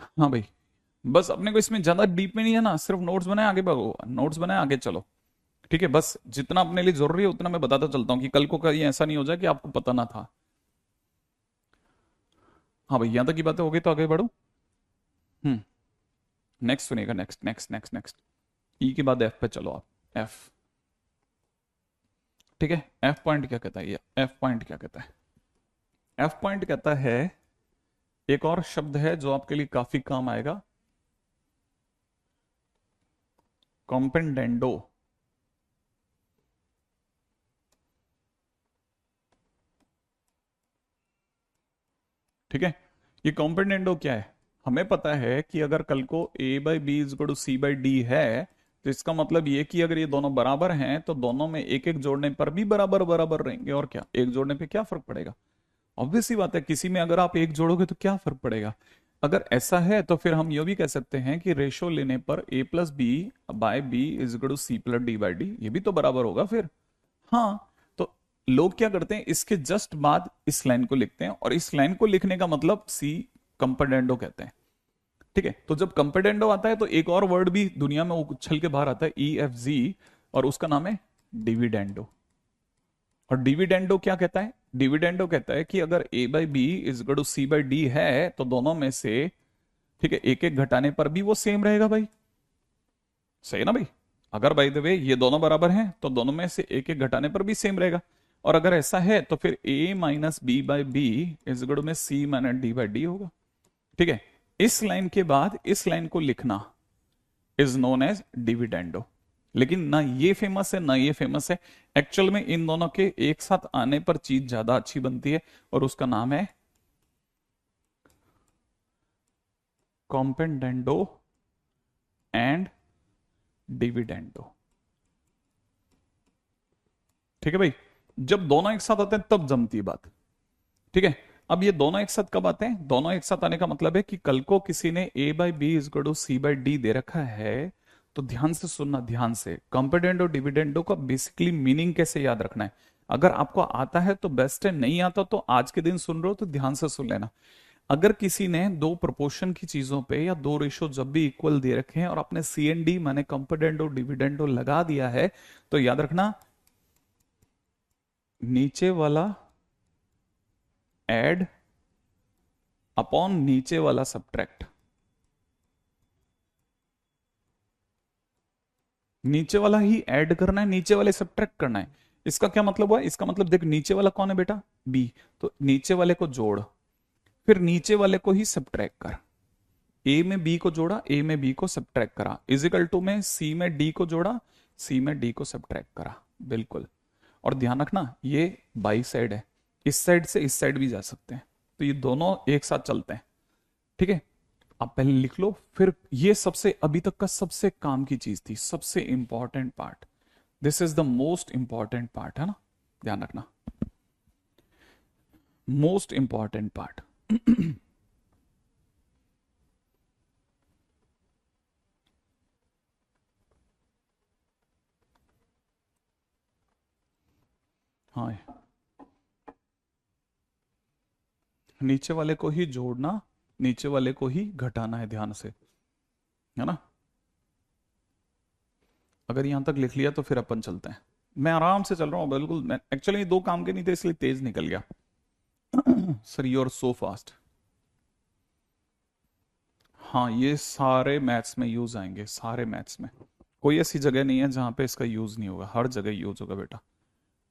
हाँ भाई, बस अपने को इसमें ज्यादा डीप में नहीं है ना, सिर्फ नोट्स बनाए आगे बढ़ो, नोट्स बनाए आगे चलो, ठीक है। बस जितना अपने लिए जरूरी है उतना मैं बताता चलता हूं कि कल को कहीं ऐसा नहीं हो जाए कि आपको पता ना था। हाँ भाई, यहां तक की बातें हो गई तो आगे बढ़ो। नेक्स्ट सुनिएगा, नेक्स्ट नेक्स्ट नेक्स्ट नेक्स्ट, ई के बाद एफ पे चलो आप, एफ, ठीक है। एफ पॉइंट क्या कहता है? ये एफ पॉइंट क्या कहता है? एफ पॉइंट कहता है एक और शब्द है जो आपके लिए काफी काम आएगा, कॉम्पेंडेंडो। ठीक है, ये कॉम्पेंडेंडो क्या है? हमें पता है कि अगर कल को A by B is equal to C by D है, तो इसका मतलब ये कि अगर ये दोनों बराबर हैं तो दोनों में एक एक जोड़ने पर भी बराबर बराबर रहेंगे, और क्या, एक जोड़ने पे क्या फर्क पड़ेगा? ऑब्वियस सी बात है, किसी में अगर आप एक जोड़ोगे तो क्या फर्क पड़ेगा? अगर ऐसा है तो फिर हम ये भी कह सकते हैं कि रेशो लेने पर A plus B by B is equal to C plus D by D, ये भी तो बराबर होगा फिर। हाँ, तो लोग क्या करते हैं, इसके जस्ट बाद इस लाइन को लिखते हैं, और इस लाइन को लिखने का मतलब सी कंपेडेंडो कहते हैं, ठीक है। तो जब कंपेडेंडो आता है तो एक और वर्ड भी दुनिया में उछल के बाहर आता है, ई एफ जी, और उसका नाम है डिविडेंडो। और डिविडेंडो क्या कहता है? डिविडेंडो कहता है कि अगर A by B is equal to C by D है तो दोनों में से, ठीक है, एक एक घटाने पर भी वो सेम रहेगा भाई, सही है ना भाई? अगर बाय द वे ये दोनों बराबर हैं तो दोनों में से एक एक घटाने पर भी सेम रहेगा, और अगर ऐसा है तो फिर a minus B by B is equal to में c minus D by D होगा, ठीक है। इस लाइन के बाद इस लाइन को लिखना इज नोन एज डिविडेंडो, लेकिन ना ये फेमस है ना ये फेमस है। एक्चुअल में इन दोनों के एक साथ आने पर चीज ज्यादा अच्छी बनती है, और उसका नाम है कॉम्पेंडेंडो एंड डिविडेंडो, ठीक है भाई। जब दोनों एक साथ आते हैं तब जमती है बात, ठीक है। अब ये दोनों एक साथ कब आते हैं? दोनों एक साथ आने का मतलब है कि कल को किसी ने a by B is equal to C by D दे रखा है, तो ध्यान से सुनना, ध्यान से, कंपेडेंडो डिविडेंडो का बेसिकली मीनिंग कैसे याद रखना है। अगर आपको आता है तो बेस्ट है, नहीं आता तो आज के दिन सुन रहे हो तो ध्यान से सुन लेना। अगर किसी ने दो प्रोपोर्शन की चीजों पे या दो रेशो जब भी इक्वल दे रखे हैं और आपने सी एन डी माने कंपेडेंडो डिविडेंडो लगा दिया है, तो याद रखना नीचे वाला ऐड अपॉन नीचे वाला सब्ट्रैक्ट, नीचे वाला ही ऐड करना है, नीचे वाले सब्ट्रैक्ट करना है। इसका क्या मतलब हुआ? इसका मतलब देख, नीचे वाला कौन है बेटा? बी, तो नीचे वाले को जोड़, फिर नीचे वाले को ही सब्ट्रैक्ट कर। ए में बी को जोड़ा, ए में बी को सब्ट्रैक्ट करा, इजिकल टू में सी में डी को जोड़ा, सी में डी को सब्ट्रैक्ट करा, बिल्कुल। और ध्यान रखना ये बाई साइड है, इस साइड से इस साइड भी जा सकते हैं, तो ये दोनों एक साथ चलते हैं, ठीक है। आप पहले लिख लो, फिर ये सबसे अभी तक का सबसे काम की चीज थी, सबसे important part, this is the most important part, है ना, ध्यान रखना, मोस्ट इंपॉर्टेंट पार्ट। हाँ, नीचे वाले को ही जोड़ना, नीचे वाले को ही घटाना है, ध्यान से, है ना। अगर यहां तक लिख लिया तो फिर अपन चलते हैं। मैं आराम से चल रहा हूँ बिल्कुल, मैं एक्चुअली दो काम के नहीं थे इसलिए तेज निकल गया। Sir you are so fast. हाँ, ये सारे मैथ्स में यूज आएंगे, सारे मैथ्स में। कोई ऐसी जगह नहीं है जहां पे इसका यूज नहीं होगा, हर जगह यूज होगा बेटा।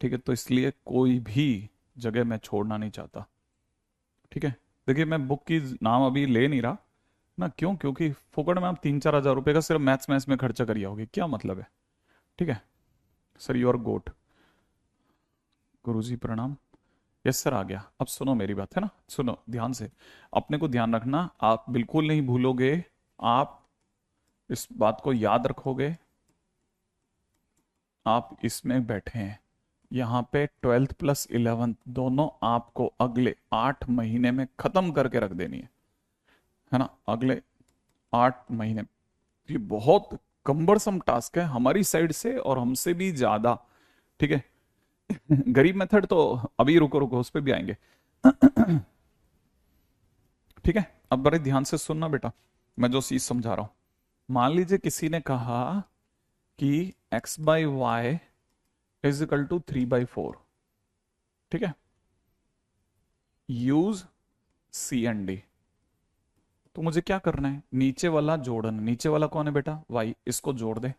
ठीक है, तो इसलिए कोई भी जगह मैं छोड़ना नहीं चाहता। ठीक है, देखिए मैं बुक की नाम अभी ले नहीं रहा ना, क्यों? क्योंकि फोकट में आप 3-4 हज़ार रुपए का सिर्फ मैथ्स मैथ्स में खर्चा करिए होगे, क्या मतलब है। ठीक है, सर यू आर गोट। गुरुजी प्रणाम। यस सर, आ गया। अब सुनो मेरी बात, है ना, सुनो ध्यान से। अपने को ध्यान रखना, आप बिल्कुल नहीं भूलोगे, आप इस बात को याद रखोगे। आप इसमें बैठे हैं, यहाँ पे 12th प्लस 11th दोनों आपको अगले 8 महीने में खत्म करके रख देनी है ना, अगले 8 महीने। ये बहुत कम्बरसम टास्क है हमारी साइड से और हमसे भी ज्यादा। ठीक है। गरीब मेथड तो अभी रुको रुको, उस पर भी आएंगे। ठीक है, अब बड़े ध्यान से सुनना बेटा, मैं जो चीज समझा रहा हूं। मान लीजिए किसी ने कहा कि x/y इज इक्वल टू 3/4। ठीक है, यूज CND। तो मुझे क्या करना है, नीचे वाला जोड़ना, नीचे वाला कौन है बेटा, y, इसको जोड़ दे,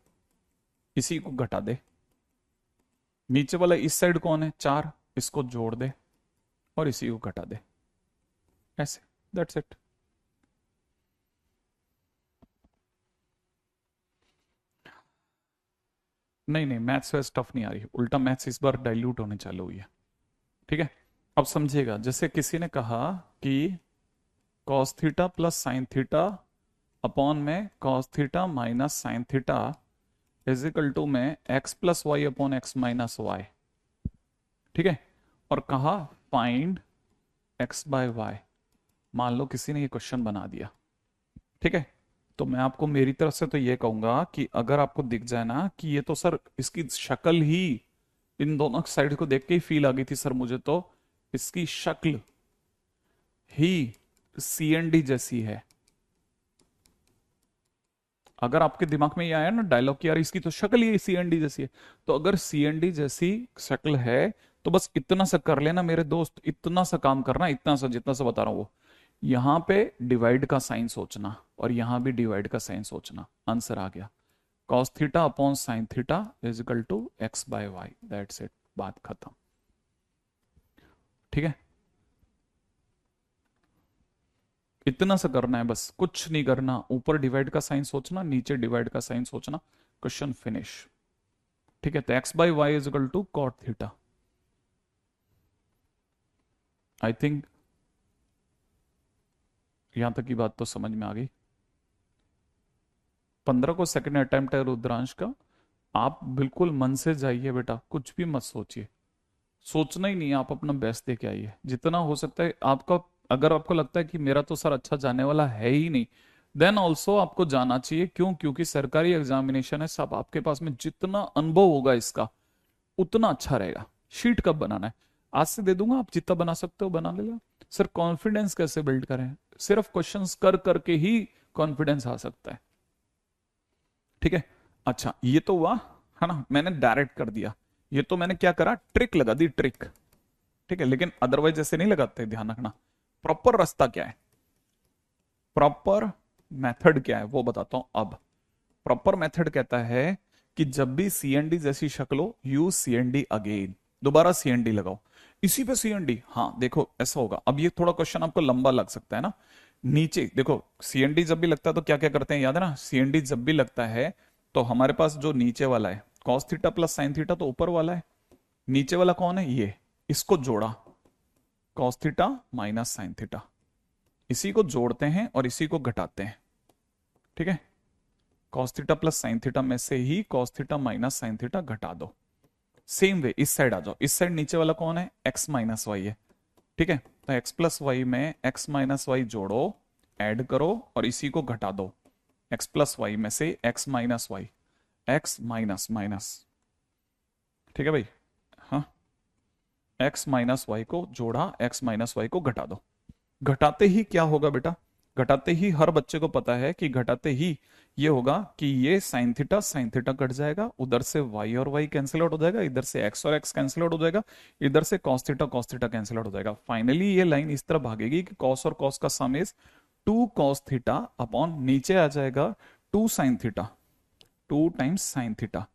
इसी को घटा दे। नीचे वाला इस साइड कौन है, 4, इसको जोड़ दे और इसी को घटा दे, ऐसे, दैट्स इट। नहीं नहीं, मैथ्स वैस टफ नहीं आ रही, उल्टा मैथ्स इस बार डाइल्यूट होने चालू हुई है। ठीक है, अब समझिएगा, जैसे किसी ने कहा कि cos theta plus sin theta upon में cos theta minus sin theta is equal to में X plus Y upon X minus Y. ठीक है, और कहा फाइंड x/y। मान लो किसी ने ये क्वेश्चन बना दिया। ठीक है, तो मैं आपको मेरी तरफ से तो ये कहूंगा कि अगर आपको दिख जाए ना कि ये तो सर इसकी शक्ल ही, इन दोनों साइड को देख के ही फील आ गई थी सर मुझे, तो इसकी शक्ल ही CND जैसी है। अगर आपके दिमाग में ये आया ना डायलॉग कि यार इसकी तो शक्ल ही CND जैसी है, तो अगर CND जैसी शक्ल है तो बस इतना सा कर लेना मेरे दोस्त, इतना सा काम करना, इतना सा जितना सा बता रहा हूं वो। यहां पे डिवाइड का साइन सोचना और यहां भी डिवाइड का साइन सोचना, आंसर आ गया। Cos theta upon sine theta is equal to x/y, that's it, बात खत्म। ठीक है, इतना सा करना है बस, कुछ नहीं करना, ऊपर डिवाइड का साइन सोचना, नीचे डिवाइड का साइन सोचना, क्वेश्चन फिनिश। ठीक है, तो x/y is equal to cot theta. I think यहां तक की बात तो समझ में आ गई। 15 को सेकंड अटेम्प्ट है रुद्रांश का। आप बिल्कुल मन से जाइए बेटा, कुछ भी मत सोचिए, सोचना ही नहीं है, आप अपना बेस्ट दे के आइए जितना हो सकता है आपका। अगर आपको लगता है कि मेरा तो सर अच्छा जाने वाला है ही नहीं, देन ऑल्सो आपको जाना चाहिए, क्यों? क्योंकि सरकारी एग्जामिनेशन है, सब आपके पास में जितना अनुभव होगा इसका उतना अच्छा रहेगा। शीट कब बनाना है, आज से दे दूंगा, आप जितना बना सकते हो बना लेगा। सर कॉन्फिडेंस कैसे बिल्ड करें, सिर्फ क्वेश्चंस कर करके ही कॉन्फिडेंस आ सकता है। ठीक है, अच्छा ये तो हुआ, है ना, मैंने डायरेक्ट कर दिया। ये तो मैंने क्या करा, ट्रिक लगा दी, ट्रिक। ठीक है, लेकिन अदरवाइज ऐसे नहीं लगाते, ध्यान रखना। प्रॉपर रास्ता क्या है, प्रॉपर मेथड क्या है वो बताता हूं अब। प्रॉपर मेथड कहता है कि जब भी CND जैसी शक्ल हो, यूज CND अगेन, दोबारा CND लगाओ, इसी पे CND। हाँ देखो ऐसा होगा, अब ये थोड़ा क्वेश्चन आपको लंबा लग सकता है ना। नीचे देखो, CND जब भी लगता है तो क्या क्या करते हैं, याद है ना, CND जब भी लगता है तो हमारे पास जो नीचे वाला है cos theta plus sin theta तो ऊपर वाला है, नीचे वाला कौन है, ये, इसको जोड़ा, cos theta minus sin theta, इसी को जोड़ते हैं और इसी को घटाते हैं। ठीक है, cos theta plus sin theta में से ही cos theta minus sin theta घटा दो। सेम वे इस साइड आ जाओ, इस साइड नीचे वाला कौन है, x माइनस वाई है। ठीक है, तो x प्लस वाई में x माइनस वाई जोड़ो, ऐड करो और इसी को घटा दो, x प्लस वाई में से x minus Y, x minus minus. ठीक है भाई, हाँ x माइनस वाई को जोड़ा, x माइनस वाई को घटा दो। घटाते ही क्या होगा बेटा, घटाते ही हर बच्चे को पता है कि घटाते ही ये होगा कि ये साइन थीटा कट जाएगा, उधर से y और y कैंसिल आउट हो जाएगा, इधर से x और x कैंसिल आउट हो जाएगा, इधर से cos थीटा कैंसिल आउट हो जाएगा। फाइनली ये लाइन इस तरह भागेगी कि cos और cos का sum is 2 cos theta upon नीचे आ जाएगा 2 sin theta, 2 times sine theta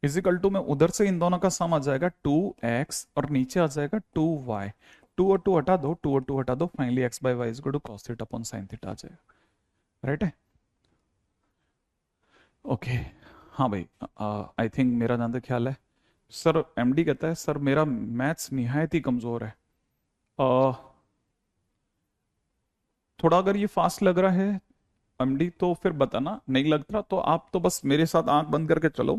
is equal to में उधर से इन दोनों का सम आ जाएगा 2x और नीचे आ जाएगा 2y। 2 और 2 हटा दो, 2 और 2 हटा दो, finally x by Y is equal to cos theta upon sin theta आ जाएगा। राइट है? ओके हाँ भाई, आई थिंक मेरा जहां तक ख्याल है, सर एमडी कहता है सर मेरा मैथ्स निहायत ही कमजोर है। थोड़ा अगर ये फास्ट लग रहा है एमडी तो फिर बताना, नहीं लग रहा तो आप तो बस मेरे साथ आंख बंद करके चलो,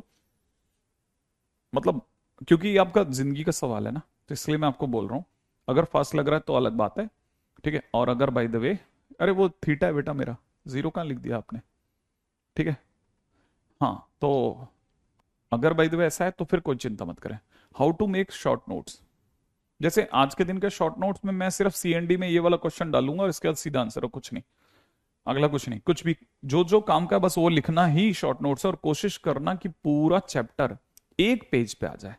मतलब क्योंकि ये आपका जिंदगी का सवाल है ना, तो इसलिए मैं आपको बोल रहा हूँ। अगर फास्ट लग रहा है तो अलग बात है, ठीक है। और अगर बाय द वे, अरे वो थीटा है बेटा मेरा, जीरो कहाँ लिख दिया आपने, ठीक है। हाँ तो अगर बाय द वे ऐसा है तो फिर कोई चिंता मत करें। How to make short notes, जैसे आज के दिन के शॉर्ट नोट्स में मैं सिर्फ सीएनडी में ये वाला क्वेश्चन डालूंगा और इसके बाद सीधा आंसर है, कुछ नहीं, अगला कुछ नहीं, कुछ भी जो जो काम का बस वो लिखना ही शॉर्ट नोट्स है। और कोशिश करना कि पूरा चैप्टर एक पेज पे आ जाए,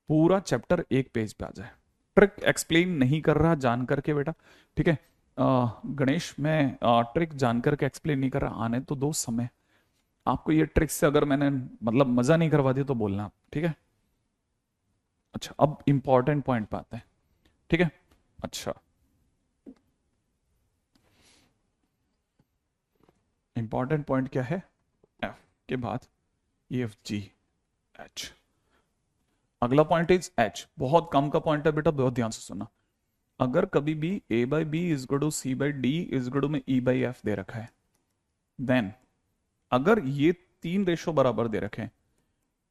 पूरा चैप्टर एक पेज पे आ जाए। ट्रिक एक्सप्लेन नहीं कर रहा जान करके बेटा, ठीक है। गणेश मैं ट्रिक जान करके एक्सप्लेन नहीं कर रहा, आने तो दो समय। आपको ये ट्रिक से अगर मैंने मतलब मजा नहीं करवा दी तो बोलना, ठीक है। अच्छा अब इंपॉर्टेंट पॉइंट पे आते हैं, ठीक है। अच्छा इंपॉर्टेंट पॉइंट क्या है, एफ के बाद ई एफ जी एच, अगला पॉइंट इज एच। बहुत कम का पॉइंट है बेटा, बहुत ध्यान से सुनना। अगर कभी भी A by B is equal to C by D is equal to में ई बाई एफ दे रखा है, देन अगर ये तीन रेशो बराबर दे रखे हैं,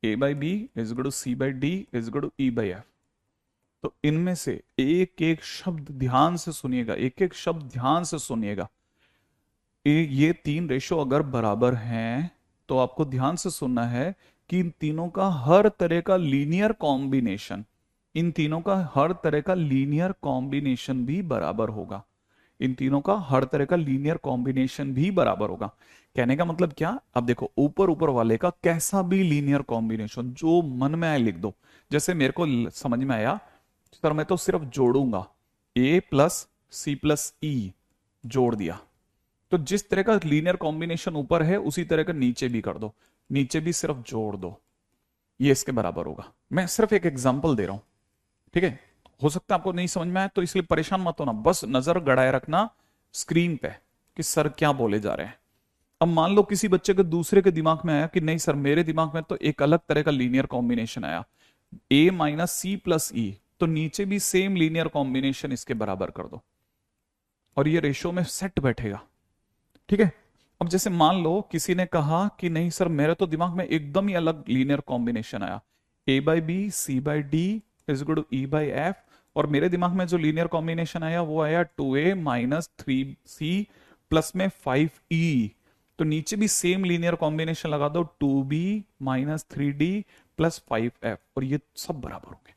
A by B is equal to C by D is equal to E by F, तो इनमें से एक एक शब्द ध्यान से सुनिएगा, एक एक शब्द ध्यान से सुनिएगा। ये तीन रेशो अगर बराबर हैं तो आपको ध्यान से सुनना है कि इन तीनों का हर तरह का लीनियर कॉम्बिनेशन, इन तीनों का हर तरह का लीनियर कॉम्बिनेशन भी बराबर होगा, इन तीनों का हर तरह का लीनियर कॉम्बिनेशन भी बराबर होगा। कहने का मतलब क्या, अब देखो ऊपर ऊपर वाले का कैसा भी लीनियर कॉम्बिनेशन जो मन में आए लिख दो। जैसे मेरे को समझ में आया सर मैं तो सिर्फ जोड़ूंगा, ए प्लस सी प्लस ई जोड़ दिया, तो जिस तरह का लीनियर कॉम्बिनेशन ऊपर है उसी तरह का नीचे भी कर दो, नीचे भी सिर्फ जोड़ दो, ये इसके बराबर होगा। मैं सिर्फ एक एग्जांपल दे रहा हूं, ठीक है। हो सकता है आपको नहीं समझ में आए तो इसलिए परेशान मत होना, बस नजर गड़ाए रखना स्क्रीन पे कि सर क्या बोले जा रहे हैं। अब मान लो किसी बच्चे के दूसरे के दिमाग में आया कि नहीं सर मेरे दिमाग में तो एक अलग तरह का लीनियर कॉम्बिनेशन आया, ए माइनस सी प्लस ई, तो नीचे भी सेम लीनियर कॉम्बिनेशन इसके बराबर कर दो और ये रेशो में सेट बैठेगा, ठीक है। अब जैसे मान लो किसी ने कहा कि नहीं सर मेरे तो दिमाग में एकदम ही अलग लीनियर कॉम्बिनेशन आया, A by B C by D is equal to E by F, और मेरे दिमाग में जो लीनियर कॉम्बिनेशन आया वो आया 2a माइनस 3c प्लस में 5e, तो नीचे भी सेम लीनियर कॉम्बिनेशन लगा दो 2b minus 3d plus 5f, और ये सब बराबर होंगे।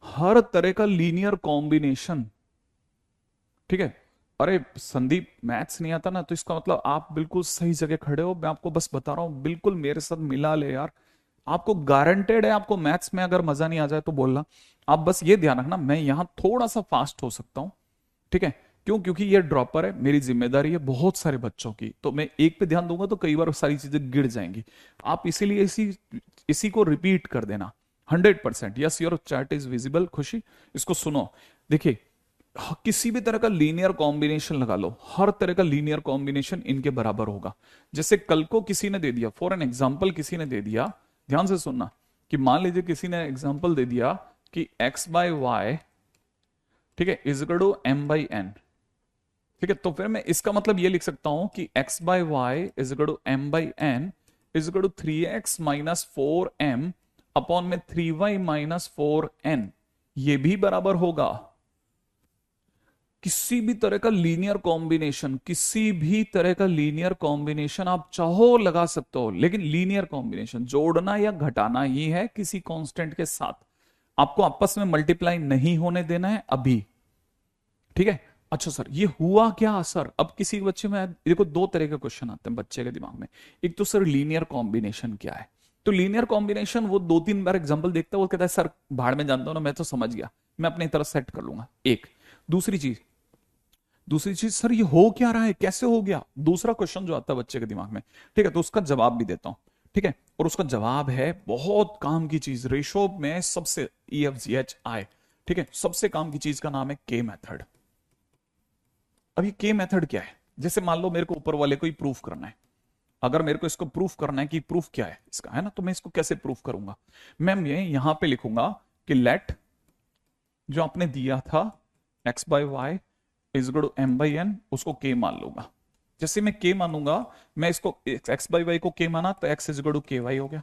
हर तरह का लीनियर कॉम्बिनेशन, ठीक है। अरे संदीप मैथ्स नहीं आता ना, तो इसका मतलब आप बिल्कुल सही जगह खड़े हो, मैं आपको बस बता रहा हूं, बिल्कुल मेरे साथ मिला ले यार, आपको गारंटेड है आपको मैथ्स में अगर मजा नहीं आ जाए तो बोलना। आप बस ये ध्यान रखना मैं यहां थोड़ा सा फास्ट हो सकता हूं, ठीक है। क्यों, क्योंकि ये ड्रॉपर है, मेरी जिम्मेदारी है बहुत सारे बच्चों की, तो मैं एक पे ध्यान दूंगा तो कई बार सारी चीजें गिर जाएंगी। आप इसीलिए इसी को रिपीट कर देना 100%। Yes your chat is visible, खुशी इसको सुनो। देखिए किसी भी तरह का लीनियर कॉम्बिनेशन लगा लो, हर तरह का लीनियर कॉम्बिनेशन इनके बराबर होगा। जैसे कल को किसी ने दे दिया, फॉर एन एग्जाम्पल किसी ने दे दिया, ध्यान से सुनना, कि मान लीजिए किसी ने एग्जाम्पल दे दिया कि x बाय वाई, ठीक है, is equal to m by n, ठीक है। तो फिर मैं इसका मतलब ये लिख सकता हूं कि x by Y is equal to m by n is equal to 3x minus 4m upon में 3y माइनस 4n, ये भी बराबर होगा। किसी भी तरह का लीनियर कॉम्बिनेशन, किसी भी तरह का लीनियर कॉम्बिनेशन आप चाहो लगा सकते हो, लेकिन लीनियर कॉम्बिनेशन जोड़ना या घटाना ही है किसी कांस्टेंट के साथ। आपको आपस में मल्टीप्लाई नहीं होने देना है अभी, ठीक है। अच्छा सर ये हुआ क्या सर, अब किसी बच्चे में देखो दो तरह के क्वेश्चन आते हैं बच्चे के दिमाग में। एक तो सर लीनियर कॉम्बिनेशन क्या है, तो लीनियर कॉम्बिनेशन वो दो तीन बार एग्जांपल देखता है, वो कहता है सर भाड़ में जानता हूं ना, मैं तो समझ गया, मैं अपनी तरफ सेट कर लूंगा। एक दूसरी चीज सर ये हो क्या रहा है, कैसे हो गया, दूसरा क्वेश्चन जो आता है बच्चे के दिमाग में, ठीक है। तो उसका जवाब भी देता हूं, ठीक है। और उसका जवाब है बहुत काम की चीज, रेशो में सबसे EFGHI, ठीक है, सबसे काम की चीज का नाम है के मेथड। अब ये के मेथड क्या है, जैसे मान लो मेरे को ऊपर वाले को ही प्रूफ करना है, अगर मेरे को इसको प्रूफ करना है कि प्रूफ क्या है इसका, है ना, तो मैं इसको कैसे प्रूफ करूंगा, मैं यहां पे लिखूंगा कि लेट जो आपने दिया था x/y is equal to m/n, उसको k मान लूंगा। जैसे मैं k मानूंगा, मैं इसको x/y को k माना तो x is equal to ky हो गया,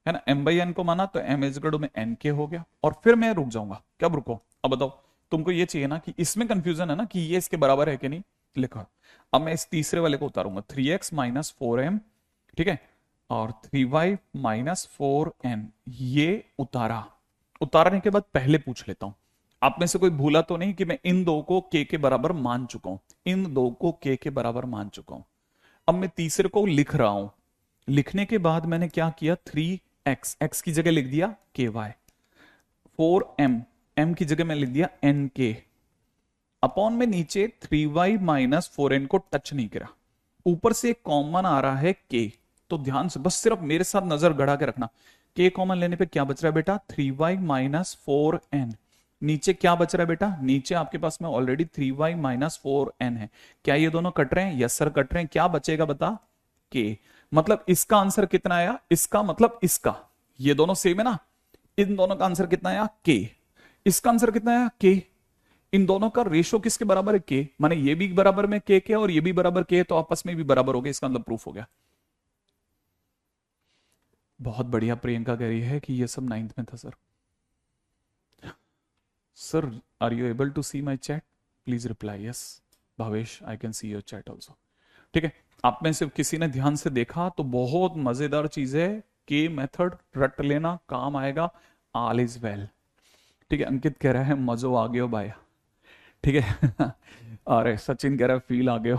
है ना, m/n को माना तो m इज इक्वल टू में nk हो गया, और फिर मैं रुक जाऊंगा। कब रुको, अब बताओ, तुमको ये चाहिए ना कि इसमें कंफ्यूजन है ना कि ये इसके बराबर है कि नहीं, लिखा। अब मैं इस तीसरे वाले को उतारूंगा, 3x माइनस 4m, ठीक है, और 3y माइनस 4n, ये उतारने के बाद पहले पूछ लेता हूं, आप में से कोई भूला तो नहीं कि मैं इन दो को k के बराबर मान चुका हूं, इन दो को k के बराबर मान चुका हूं। अब मैं तीसरे को लिख रहा हूं, लिखने के बाद मैंने क्या किया, 3x की जगह लिख दिया ky, 4m की जगह मैं लिख दिया nk, अपॉन में नीचे 3y माइनस 4n को टच नहीं करा, ऊपर से एक कॉमन आ रहा है k, तो ध्यान से बस सिर्फ मेरे साथ नजर गड़ा के रखना, k कॉमन लेने पे क्या बच रहा है बेटा, 3y माइनस 4n, नीचे क्या बच रहा है बेटा, नीचे आपके पास में ऑलरेडी 3y माइनस 4n है, क्या ये दोनों कट रहे हैं, यस सर कट रहे हैं, क्या बचेगा बता, k, मतलब इसका आंसर कितना आया, इसका मतलब इसका, ये दोनों सेम है ना, इन दोनों का आंसर कितना आया k, इसका आंसर कितना आया k, इन दोनों का रेशो किसके बराबर है k, माने ये भी बराबर में k के और ये भी बराबर k, तो आपस में भी बराबर हो गए, इसका मतलब प्रूफ हो गया। बहुत बढ़िया, प्रियंका कह रही है कि ये सब 9th में था sir. Sir are you able to see my chat, please reply yes. Bhavesh I can see your chat also, ठीक है। आप में से किसी ने ध्यान से देखा तो बहुत मजेदार चीज है, के मेथड रट लेना, काम आएगा, ऑल इज वेल, ठीक है। अंकित कह रहा है मजो आ गयो भाई, ठीक है। अरे सचिन कह रहा है फील आ गयो,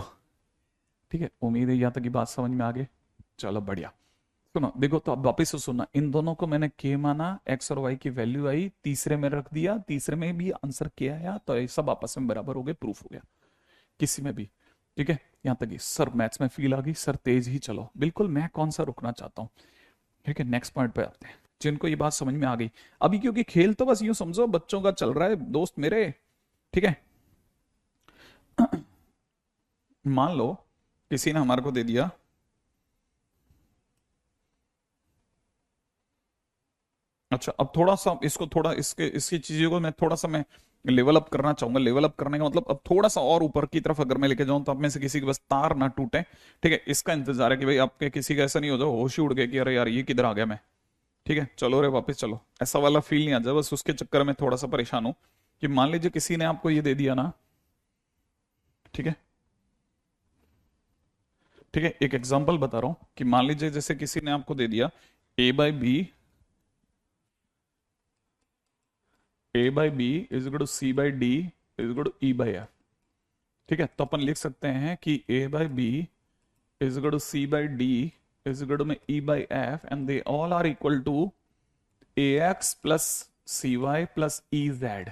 ठीक है, उम्मीद है यहाँ तक की बात समझ में आ गई, चलो बढ़िया। सुनो देखो, तो अब वापस से सुनना, इन दोनों को मैंने के माना, एक्स और वाई की वैल्यू आई, तीसरे में रख दिया, तीसरे में भी आंसर के आया, तो ये सब आपस में बराबर हो गए, प्रूफ हो गया किसी में भी, ठीक है। यहां तक सर मैथ्स में फील आ गई, सर तेज ही चलो, बिल्कुल, मैं कौन सा रुकना चाहता हूँ, ठीक है। नेक्स्ट पॉइंट पे आते हैं, जिनको ये बात समझ में आ गई अभी, क्योंकि खेल तो बस यूं समझो बच्चों का चल रहा है दोस्त मेरे, ठीक है। मान लो किसी ने हमारे को दे दिया, अच्छा अब थोड़ा सा इसको, थोड़ा इसकी चीजों को मैं थोड़ा सा मैं लेवल अप करना चाहूंगा, लेवल अप करने का मतलब अब थोड़ा सा और ऊपर की तरफ अगर मैं लेके जाऊं तो आप में से किसी की बस तार ना टूटे, ठीक है। इसका इंतजार है कि भाई आपके किसी का ऐसा नहीं हो जाए होश ही उड़ गया कि अरे यार ये किधर आ गया मैं, ठीक है, चलो रे वापस चलो, ऐसा वाला फील नहीं आ जाए, बस उसके चक्कर में थोड़ा सा परेशान हूं कि मान लीजिए किसी ने आपको ये दे दिया ना, ठीक है, ठीक है, एक एग्जाम्पल बता रहा हूं कि मान लीजिए जैसे किसी ने आपको दे दिया a/b is equal to c/d is equal to e/f, ठीक है। तो अपन लिख सकते हैं कि a/b is equal to c/d is equal to में e/f, and they all are equal to ax plus cy plus ez,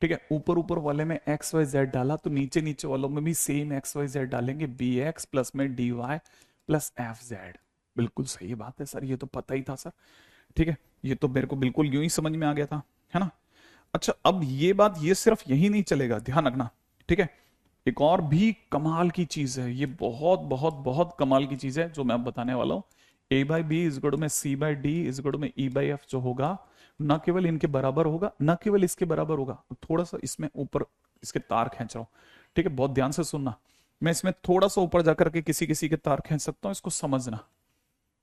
ठीक है। ऊपर ऊपर वाले में एक्स वाई जेड डाला, तो नीचे नीचे वालों में भी सेम एक्स वाई जेड डालेंगे, बी एक्स प्लस में D Y plus F Z, बिल्कुल सही बात है सर, ये तो पता ही था सर, ठीक है, ये तो मेरे को बिल्कुल यूं ही समझ में आ गया था, है ना। अच्छा अब ये बात, ये सिर्फ यही नहीं चलेगा, ध्यान रखना, ठीक है। एक और भी कमाल की चीज है, ये बहुत बहुत बहुत कमाल की चीज है जो मैं अब बताने वाला हूं, a/b इज इक्वल टू में c/d इज इक्वल टू में e/f जो होगा, न केवल इनके बराबर होगा, न केवल इसके बराबर होगा, थोड़ा सा इसमें ऊपर इसके तार खींच रहा हूं, ठीक है, बहुत ध्यान से सुनना, मैं इसमें थोड़ा सा ऊपर जाकर के किसी किसी के तार खींच सकता हूं, इसको समझना,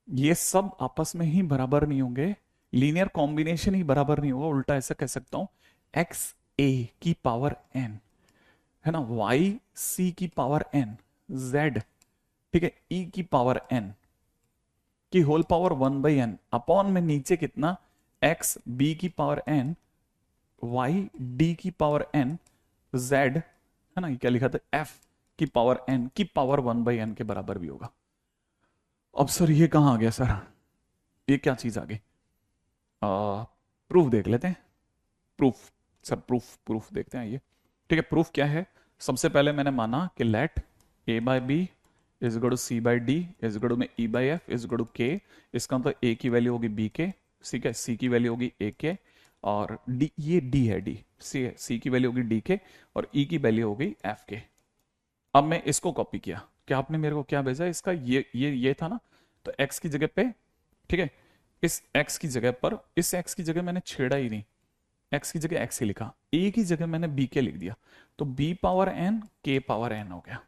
ये सब आपस में ही बराबर नहीं होंगे, लीनियर कॉम्बिनेशन ही बराबर नहीं होगा, उल्टा ऐसा कह सकता हूं, एक्स ए की पावर एन, है ना, वाई सी की पावर एन, जेड, ठीक है, ई की पावर एन की होल पावर 1/n, अपॉन में नीचे कितना, एक्स बी की पावर एन, वाई डी की पावर एन, जेड, है ना, ये क्या लिखा था, एफ की पावर एन की पावर 1/n के बराबर भी होगा। अब सर ये कहां आ गया सर, ये क्या चीज आ गई? प्रूफ देख लेते हैं। प्रूफ, सर प्रूफ, प्रूफ देखते हैं ये। ठीक है, प्रूफ क्या है? सबसे पहले मैंने माना कि let A by B is equal to C by D is equal to में E by F is equal to K. इसका मतलब ए की वैल्यू होगी बी के, ठीक है, सी की वैल्यू होगी ए के, और डी, ये डी है, डी सी है, सी की वैल्यू होगी डी के, और ई की वैल्यू होगी एफ के। अब मैं इसको कॉपी किया, क्या आपने मेरे को क्या भेजा इसका, ये था ना, तो एक्स की जगह पे, ठीक है, इस एक्स की जगह पर, इस एक्स की जगह मैंने छेड़ा ही नहीं, एक्स की जगह एक्स ही लिखा, ए की जगह मैंने बी के लिख दिया, तो बी पावर एन के पावर एन हो गया,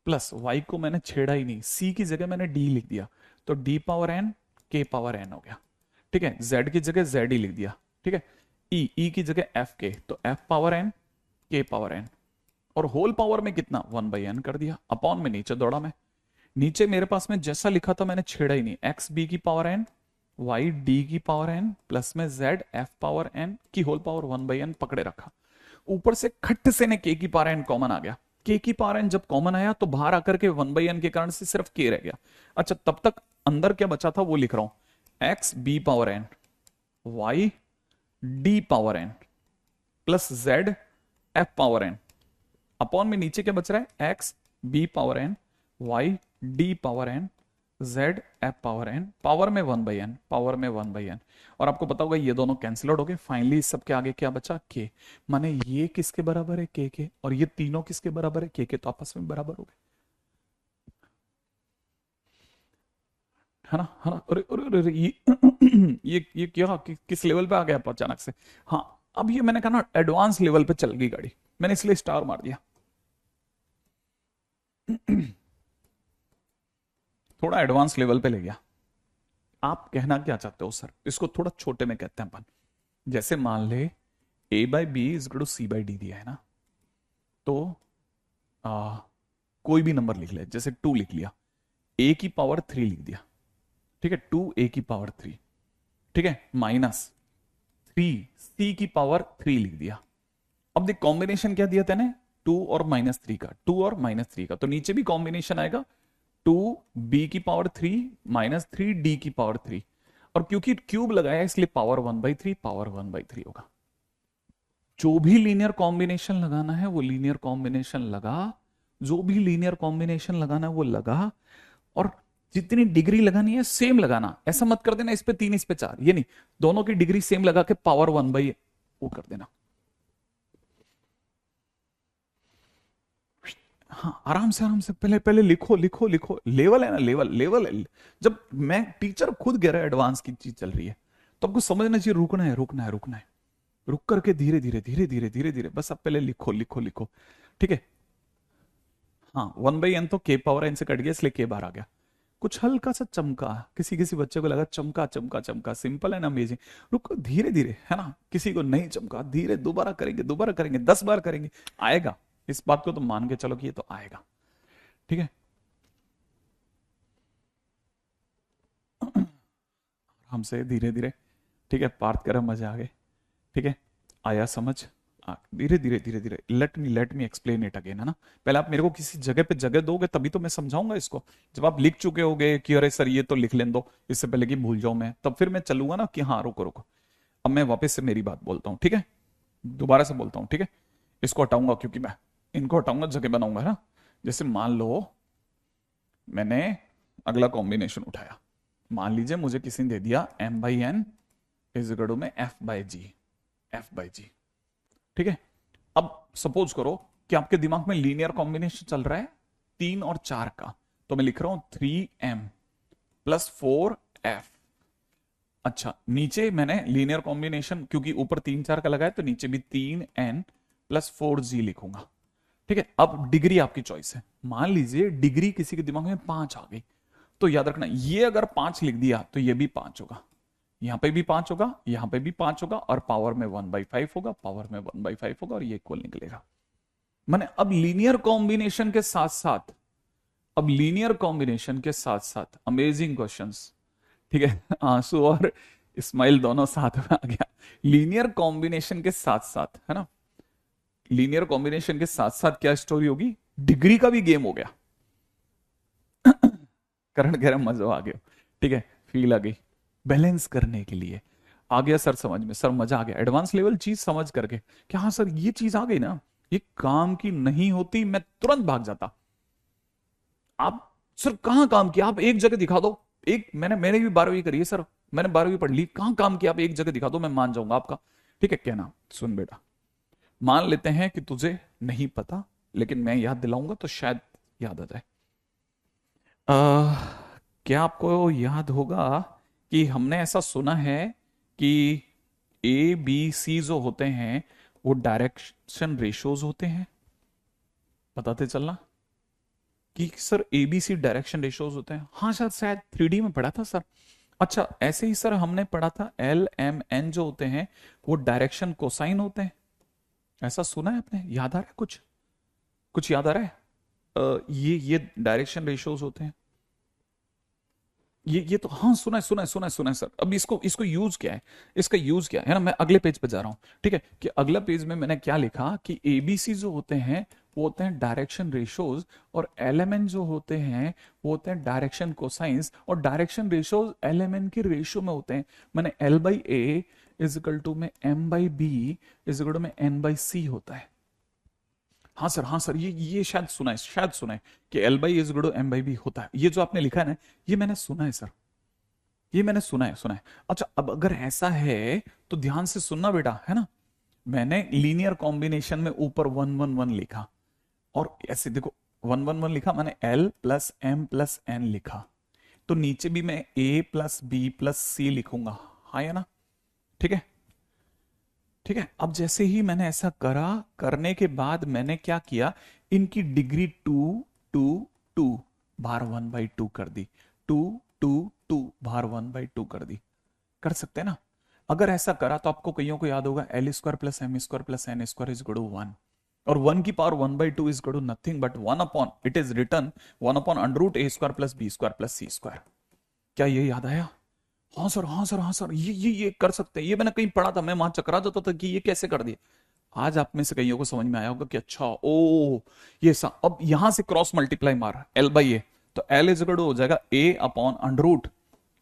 प्लस वाई को मैंने छेड़ा ही नहीं, सी की जगह मैंने डी लिख दिया, तो डी पावर एन के पावर एन हो गया, ठीक है, जेड की जगह जेड ही लिख दिया, ठीक है, ई की जगह एफ के, तो एफ पावर एन के पावर एन, और होल पावर में कितना 1/n कर दिया, अपॉन में नीचे दौड़ा मैं, नीचे मेरे पास में जैसा लिखा था मैंने छेड़ा ही नहीं, एक्स बी की पावर एन, वाई डी की पावर एन, प्लस में जेड एफ पावर एन की होल पावर 1/n पकड़े रखा, ऊपर से खट्ट से ने के की पावर एन कॉमन आ गया, के की पावर एन जब कॉमन आया तो बाहर आकर के 1/n के कारण से सिर्फ के रह गया। अच्छा, तब तक अंदर क्या बचा था वो लिख रहा हूं, X B power N, Y D power N, plus Z F power N, upon में नीचे क्या बच रहा है, X B power N, Y D power N, Z F power N, power में 1/n, पावर में 1/n, और आपको पता होगा ये दोनों कैंसिल आउट हो गए, फाइनली सबके आगे क्या बचा, के, माने ये किसके बराबर है, के, और ये तीनों किसके बराबर है, के, तो आपस में बराबर हो गए, है ना, है ना। अरे अरे अरे ये क्या किस लेवल पे आ गया अचानक से। हाँ, अब ये मैंने कहा ना एडवांस लेवल पे चल गई गाड़ी, मैंने इसलिए स्टार मार दिया। थोड़ा एडवांस लेवल पे ले गया। आप कहना क्या चाहते हो सर, इसको थोड़ा छोटे में कहते हैं अपन, जैसे मान ले a by B is equal to C by D दिया है ना, तो कोई भी नंबर लिख ले, जैसे 2 लिख लिया, a की पावर 3 लिख दिया, ठीक है, 2a की पावर 3, ठीक है, माइनस 3c की पावर 3 लिख दिया। अब देख कॉम्बिनेशन क्या दिया तेने, 2 और -3 का, 2 और -3 का, तो नीचे भी कॉम्बिनेशन आएगा 2b की पावर 3 -3d की पावर 3, और क्योंकि क्यूब लगाया इसलिए पावर 1/3, पावर 1/3 होगा। जो भी लीनियर कॉम्बिनेशन लगाना है वो लीनियर कॉम्बिनेशन लगा, जो भी लीनियर कॉम्बिनेशन लगाना है वो लगा, और जितनी डिग्री लगानी है सेम लगाना, ऐसा मत कर देना इस पे 3 इस पे 4, ये नहीं, दोनों की डिग्री सेम लगा के पावर 1/, वो कर देना। हाँ, आराम से पहले पहले लिखो लिखो लिखो, लेवल है ना, लेवल लेवल है। जब मैं टीचर खुद कह रहा है एडवांस की चीज चल रही है, तो आपको समझना चाहिए रुकना है, रुकना है, रुकना है, रुक करके धीरे धीरे धीरे धीरे धीरे धीरे, बस आप पहले लिखो लिखो लिखो, ठीक है। हाँ, 1/n तो के पावर एन से कट गया इसलिए के बाहर आ गया, कुछ हल्का सा चमका, किसी किसी बच्चे को लगा चमका चमका चमका, सिंपल है ना, अमेजिंग, रुको धीरे धीरे, है ना, किसी को नहीं चमका, धीरे, दोबारा करेंगे, दोबारा करेंगे, 10 बार करेंगे, आएगा, इस बात को तो मान के चलो कि ये तो आएगा, ठीक है। हमसे धीरे धीरे, ठीक है, पार्थ कर मजे आ गए, ठीक है, आया समझ, धीरे धीरे धीरे धीरे, let me explain it again, है ना, पहले आप मेरे को किसी जगह पे जगह दोगे तभी तो मैं समझाऊंगा इसको, जब आप लिख चुके होगे कि अरे सर ये तो लिख लें दो इससे पहले कि भूल जाऊं मैं, तब फिर मैं चलूंगा ना कि हाँ रुको रुको, अब मैं वापस से मेरी बात बोलता हूँ, ठीक है, दोबारा से बोलता हूँ, ठीक है, इसको हटाऊंगा क्योंकि मैं इनको हटाऊंगा, जगह बनाऊंगा, है ना। जैसे मान लो मैंने अगला कॉम्बिनेशन उठाया, मान लीजिए मुझे किसी ने दे दिया m/n इज इक्वल टू में f/g, ठीक है। अब सपोज करो कि आपके दिमाग में लीनियर कॉम्बिनेशन चल रहा है 3 और 4 का, तो मैं लिख रहा हूं 3m + 4f। अच्छा, नीचे मैंने लीनियर कॉम्बिनेशन क्योंकि ऊपर 3 4 का लगाया तो नीचे भी 3n + 4g लिखूंगा, ठीक है। अब डिग्री आपकी चॉइस है, मान लीजिए डिग्री किसी के दिमाग में 5 आ गई, तो याद रखना ये अगर 5 लिख दिया तो ये भी 5 होगा, यहां पे भी 5 होगा, यहां पे भी 5 होगा, और पावर में 1/5 होगा, पावर में 1/5 होगा, और ये इक्वल निकलेगा। माने अब लीनियर कॉम्बिनेशन के साथ साथ, अब लीनियर कॉम्बिनेशन के साथ साथ अमेजिंग क्वेश्चंस, ठीक है, आंसू और स्माइल दोनों साथ में आ गया। लीनियर कॉम्बिनेशन के साथ साथ, है ना, लीनियर कॉम्बिनेशन के साथ साथ क्या स्टोरी होगी, डिग्री का भी गेम हो गया। करण कह रहे हैं, मजा आ गया, ठीक है, फील आ गई, बैलेंस करने के लिए आ गया सर समझ में, सर मजा आ गया, एडवांस लेवल चीज समझ करके कि हाँ सर ये चीज आ गई ना, ये काम की नहीं होती, मैं तुरंत भाग जाता। आप सर कहाँ काम किया, आप एक जगह दिखा दो, एक मैंने भी 12वीं करी है सर, मैंने 12वीं पढ़ ली, कहाँ काम किया, आप एक जगह दिखा दो, मैं मान जाऊंगा आपका। ठीक है, कहना सुन बेटा, मान लेते हैं कि तुझे नहीं पता, लेकिन मैं याद दिलाऊंगा तो शायद याद आ जाए। क्या आपको याद होगा कि हमने ऐसा सुना है कि ए बी सी जो होते हैं वो डायरेक्शन रेशोज होते हैं, बताते चलना कि sir A B C direction ratios होते हैं। हाँ शायद शायद 3D में पढ़ा था सर। अच्छा ऐसे ही सर हमने पढ़ा था एल एम एन जो होते हैं वो डायरेक्शन कोसाइन होते हैं, ऐसा सुना है आपने, याद आ रहा है कुछ, कुछ याद आ रहा है? ये डायरेक्शन रेशोज होते हैं, ये तो हाँ सुना है सर। अब इसको इसको यूज क्या है, इसका यूज क्या है ना, मैं अगले पेज पे जा रहा हूं, ठीक है, कि अगला पेज में मैंने क्या लिखा कि एबीसी जो होते हैं वो होते हैं डायरेक्शन रेशोज, और एलएमएन जो होते हैं वो होते हैं डायरेक्शन कोसाइंस, और डायरेक्शन रेशोज एलएमएन के रेशो में होते हैं। मैंने l by a is equal to में m by B is equal to में एन बाई सी होता है। हाँ सर ये शायद सुना है कि l by is equal to m by b होता है, ये जो आपने लिखा है ना, ये मैंने सुना है सर, ये मैंने सुना है। अच्छा अब अगर ऐसा है तो ध्यान से सुनना बेटा, है ना, मैंने लीनियर कॉम्बिनेशन में ऊपर 1 1 1 लिखा, और ऐसे देखो 1 1 1 लिखा, मैंने L plus M plus N लिखा, तो नीचे भी मैं A plus B plus C लिखूंगा, हाँ या ना, ठीक है, ठीक है। अब जैसे ही मैंने ऐसा करा, करने के बाद मैंने क्या किया, इनकी डिग्री 2 2 2 भार 1/2 कर दी, 2 2 2 भार 1/2 कर दी, कर सकते हैं ना। अगर ऐसा करा तो आपको कईयों को याद होगा L square plus M square plus N square is equal to 1, और 1 की power 1/2 is equal to nothing but 1 upon, it is written 1 upon under root A square plus B square plus C square. क्या ये याद आया? हाँ सर, ये कर सकते हैं, ये मैंने कहीं पढ़ा था, मैं वहां चकरा जाता था कि ये कैसे कर दिए। आज आप में से कईयों को समझ में आया होगा कि अच्छा ओ ये सा, अब यहां से क्रॉस मल्टीप्लाई मार एल बाई ए, तो एल इज इक्वल टू हो जाएगा a upon under root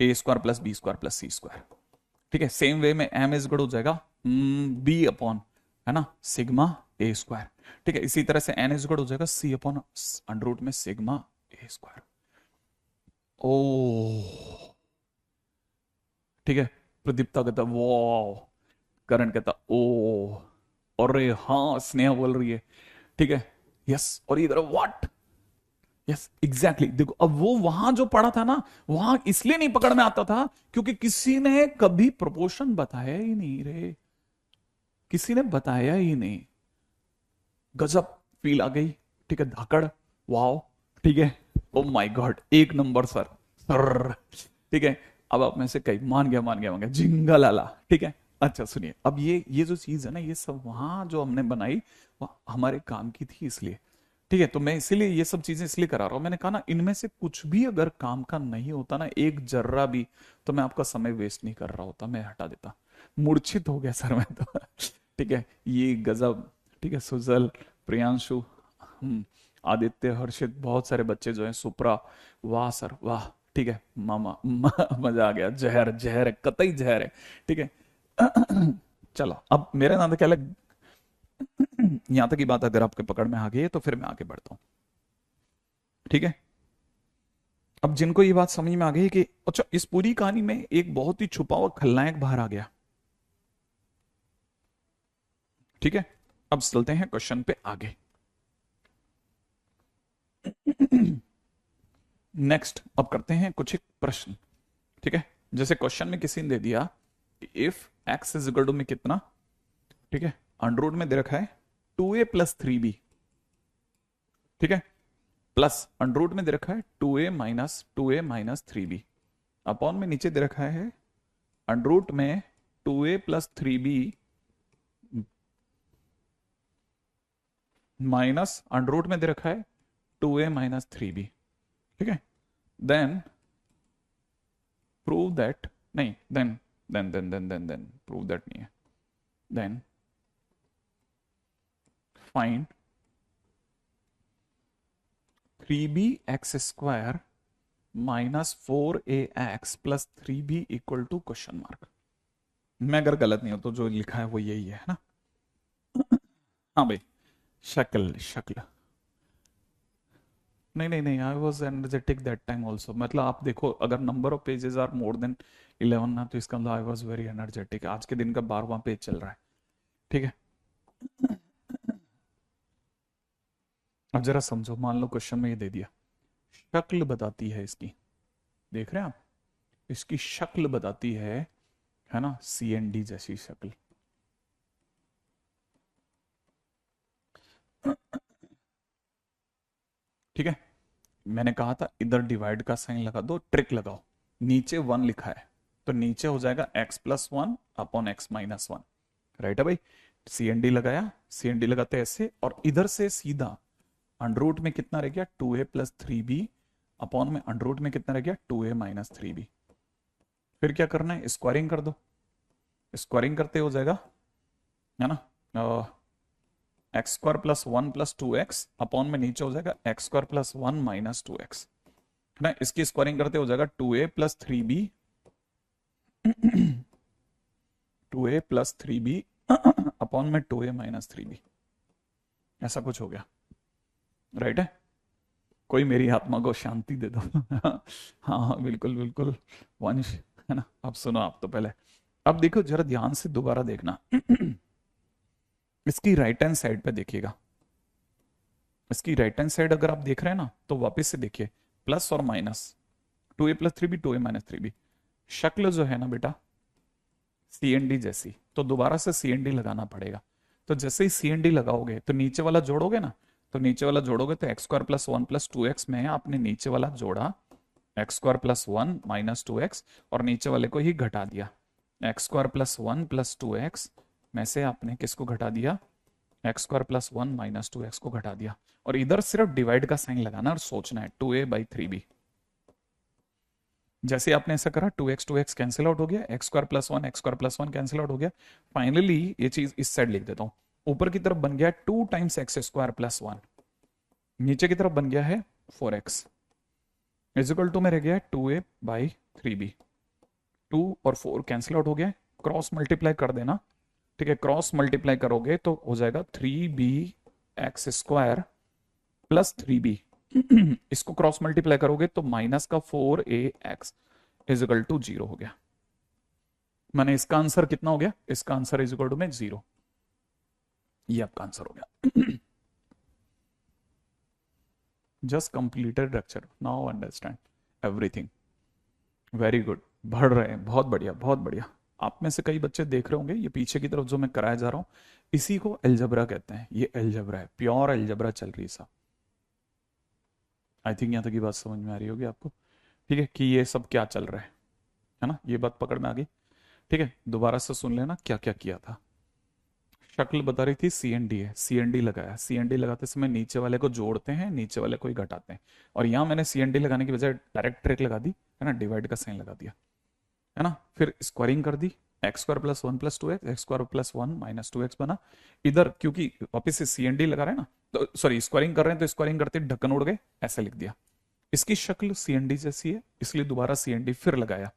A square plus B square plus C square, ठीक है। सेम वे में एम इज इक्वल टू हो जाएगा बी अपॉन, है ना, सिग्मा ए स्क्वायर, ठीक है। इसी तरह से एन इज इक्वल टू हो जाएगा सी अपॉन अंडर रूट में सिग्मा ए स्क्वायर। ओ ठीक है, प्रदीप्ता कहता वो, करण कहता ओ, अरे हाँ स्नेहा बोल रही है, ठीक है, यस, और इधर व्हाट, यस एग्जैक्टली, देखो अब वो वहां जो पढ़ा था ना, वहां इसलिए नहीं पकड़ में आता था क्योंकि किसी ने कभी प्रोपोर्शन बताया ही नहीं रे, किसी ने बताया ही नहीं। गजब फील आ गई, ठीक है, धाकड़, वाओ, ठीक है, ओ माय गॉड, एक नंबर सर, सर, ठीक है। अब आप में से कई मान गया जिंगलाला, ठीक है। अच्छा सुनिए, अब ये जो चीज है ना, ये सब वहां जो हमने बनाई वो हमारे काम की थी, इसलिए ठीक है, तो मैं इसीलिए ये सब चीजें इसलिए करा रहा हूं। मैंने कहा ना, इनमें से कुछ भी अगर काम का नहीं होता ना, एक जर्रा भी, तो मैं आपका समय वेस्ट नहीं कर रहा होता, मैं हटा देता। मूर्छित हो गया सर मैं तो ठीक है, ये गजब, ठीक है, सुजल, प्रियांशु, आदित्य, हर्षित, बहुत सारे बच्चे जो हैं, सुप्रा, वाह सर वाह, ठीक है, मजा आ गया, जहर जहर है, कतई जहर है, ठीक है चलो अब मेरा नाम तो क्या लग, यहां तक की बात अगर आपके पकड़ में आ गई है तो फिर मैं आगे बढ़ता हूं, ठीक है। अब जिनको ये बात समझ में आ गई कि अच्छा इस पूरी कहानी में एक बहुत ही छुपा हुआ खलनायक बाहर आ गया, ठीक है, अब चलते हैं क्वेश्चन पे आगे। नेक्स्ट अब करते हैं कुछ एक प्रश्न, ठीक है। जैसे क्वेश्चन में किसी ने दे दिया if X is equal to में कितना, ठीक है, अंडर रूट में दे रखा है 2a प्लस 3b, ठीक है, प्लस अंडर रूट में दे रखा है 2a माइनस 3b, अपॉन में नीचे दे रखा है अंडर रूट में 2a plus 3b minus under root में दे रखा है 2a माइनस 3b, ठीक है। देन प्रूव दैट, नहीं देन देन प्रूव दैट नहीं है। Then find 3bx² minus 4ax plus 3b equal to question mark. मैं अगर गलत नहीं हो तो जो लिखा है वो यही है ना। हाँ भाई, शक्ल शक्ल नहीं नहीं नहीं, I was energetic that time also. मतलब आप देखो, अगर number of pages are more than 11 ना, तो इसका मतलब आई वॉज वेरी एनर्जेटिक। आज के दिन का 12वां पेज चल रहा है, ठीक है। अब जरा समझो, मान लो क्वेश्चन में ये दे दिया, शक्ल बताती है इसकी, देख रहे हैं आप, इसकी शक्ल बताती है ना, CND जैसी शक्ल। ठीक है, मैंने कहा था इधर डिवाइड का साइन लगा दो, ट्रिक लगाओ। नीचे 1 लिखा है तो नीचे हो जाएगा x+1 अपॉन x-1, राइट है भाई। CND लगाया, CND लगाते ऐसे, और इधर से सीधा अंडर में कितना रह गया, 2a प्लस 3b अपॉन में अंडर में कितना रह गया, 2a माइनस 3b। फिर क्या करना है, स्क्वायरिंग कर दो। स्क्वायरिंग करते हो जाएगा, है ना, x² plus 1 plus 2x upon में नीचे हो जाएगा x² प्लस 1 माइनस 2x, है ना। इसकी स्क्वायरिंग करते हो जाएगा 2a plus 3b 2a plus 3b upon में 2a माइनस 3b, ऐसा कुछ हो गया, राइट है। कोई मेरी आत्मा को शांति दे दो। हाँ हाँ बिल्कुल बिल्कुल वंश, है ना। अब सुनो, आप तो पहले, अब देखो जरा ध्यान से दोबारा देखना। इसकी राइट हैंड साइड पे देखिएगा, इसकी राइट हैंड साइड अगर आप देख रहे हैं ना, तो वापस से देखिए, प्लस और minus, 2a plus 3b 2a minus 3b, शक्ल जो है ना बेटा CND जैसी, तो दोबारा से CND लगाना पड़ेगा। तो जैसे ही CND लगाओगे तो नीचे वाला जोड़ोगे ना, तो नीचे वाला जोड़ोगे तो x² प्लस 1 प्लस 2x में आपने नीचे वाला जोड़ा x² प्लस 1 माइनस 2x, और नीचे वाले को ही घटा दिया, x² प्लस 1 प्लस 2x में से आपने किसको घटा दिया, x² प्लस 1 माइनस 2x को घटा दिया। और इधर सिर्फ डिवाइड का साइन लगाना और सोचना है 2a/3b। जैसे आपने ऐसा करा, 2x कैंसिल आउट हो गया, x² plus 1 x² plus 1 cancel out हो गया। फाइनली ये चीज इस साइड लिख देता हूं, ऊपर की तरफ बन गया 2 टाइम्स x² प्लस 1, नीचे की तरफ बन गया है 4x, इजिकल टू में रह गया 2a/3b। 2 और 4 कैंसिल आउट हो गया, क्रॉस मल्टीप्लाई कर देना, ठीक है। क्रॉस मल्टीप्लाई करोगे तो हो जाएगा 3bx² प्लस 3b। इसको क्रॉस मल्टीप्लाई करोगे तो माइनस का 4ax इजिकल टू 0 हो गया। माने इसका आंसर कितना हो गया, इसका आंसर इजिकल टू में 0, ये आपका आंसर हो गया। Just completed lecture, now understand everything, very good, बढ़ रहे हैं, बहुत बढ़िया बहुत बढ़िया। आप में से कई बच्चे देख रहे होंगे, ये पीछे की तरफ जो मैं कराया जा रहा हूं, इसी को एल्जबरा कहते हैं। ये एल्जबरा है, प्योर एल्जबरा चल रही है साहब। आई थिंक यहाँ तक की बात समझ में आ रही होगी आपको, ठीक है, कि ये सब क्या चल रहा है ना, ये बात पकड़ में आ गई, ठीक है। दोबारा से सुन लेना क्या क्या किया था। शक्ल बता रही थी CND है, CND लगाया, CND लगाते समय नीचे वाले को जोड़ते हैं, नीचे वाले को ही घटाते हैं। और यहाँ मैंने CND लगाने की बजाय डायरेक्ट ट्रिक लगा दी, है ना, डिवाइड का साइन लगा दिया, है ना। फिर स्क्वायरिंग कर दी, x² plus 1 plus 2x, x² plus 1 minus 2x बना। इधर क्योंकि वापिस से CND लगा रहे हैं ना, तो सॉरी स्क्वायरिंग कर रहे हैं, तो स्क्वायरिंग करते ढक्कन उड़ गए, ऐसा लिख दिया। इसकी शक्ल CND जैसी है, इसलिए दोबारा CND फिर लगाया,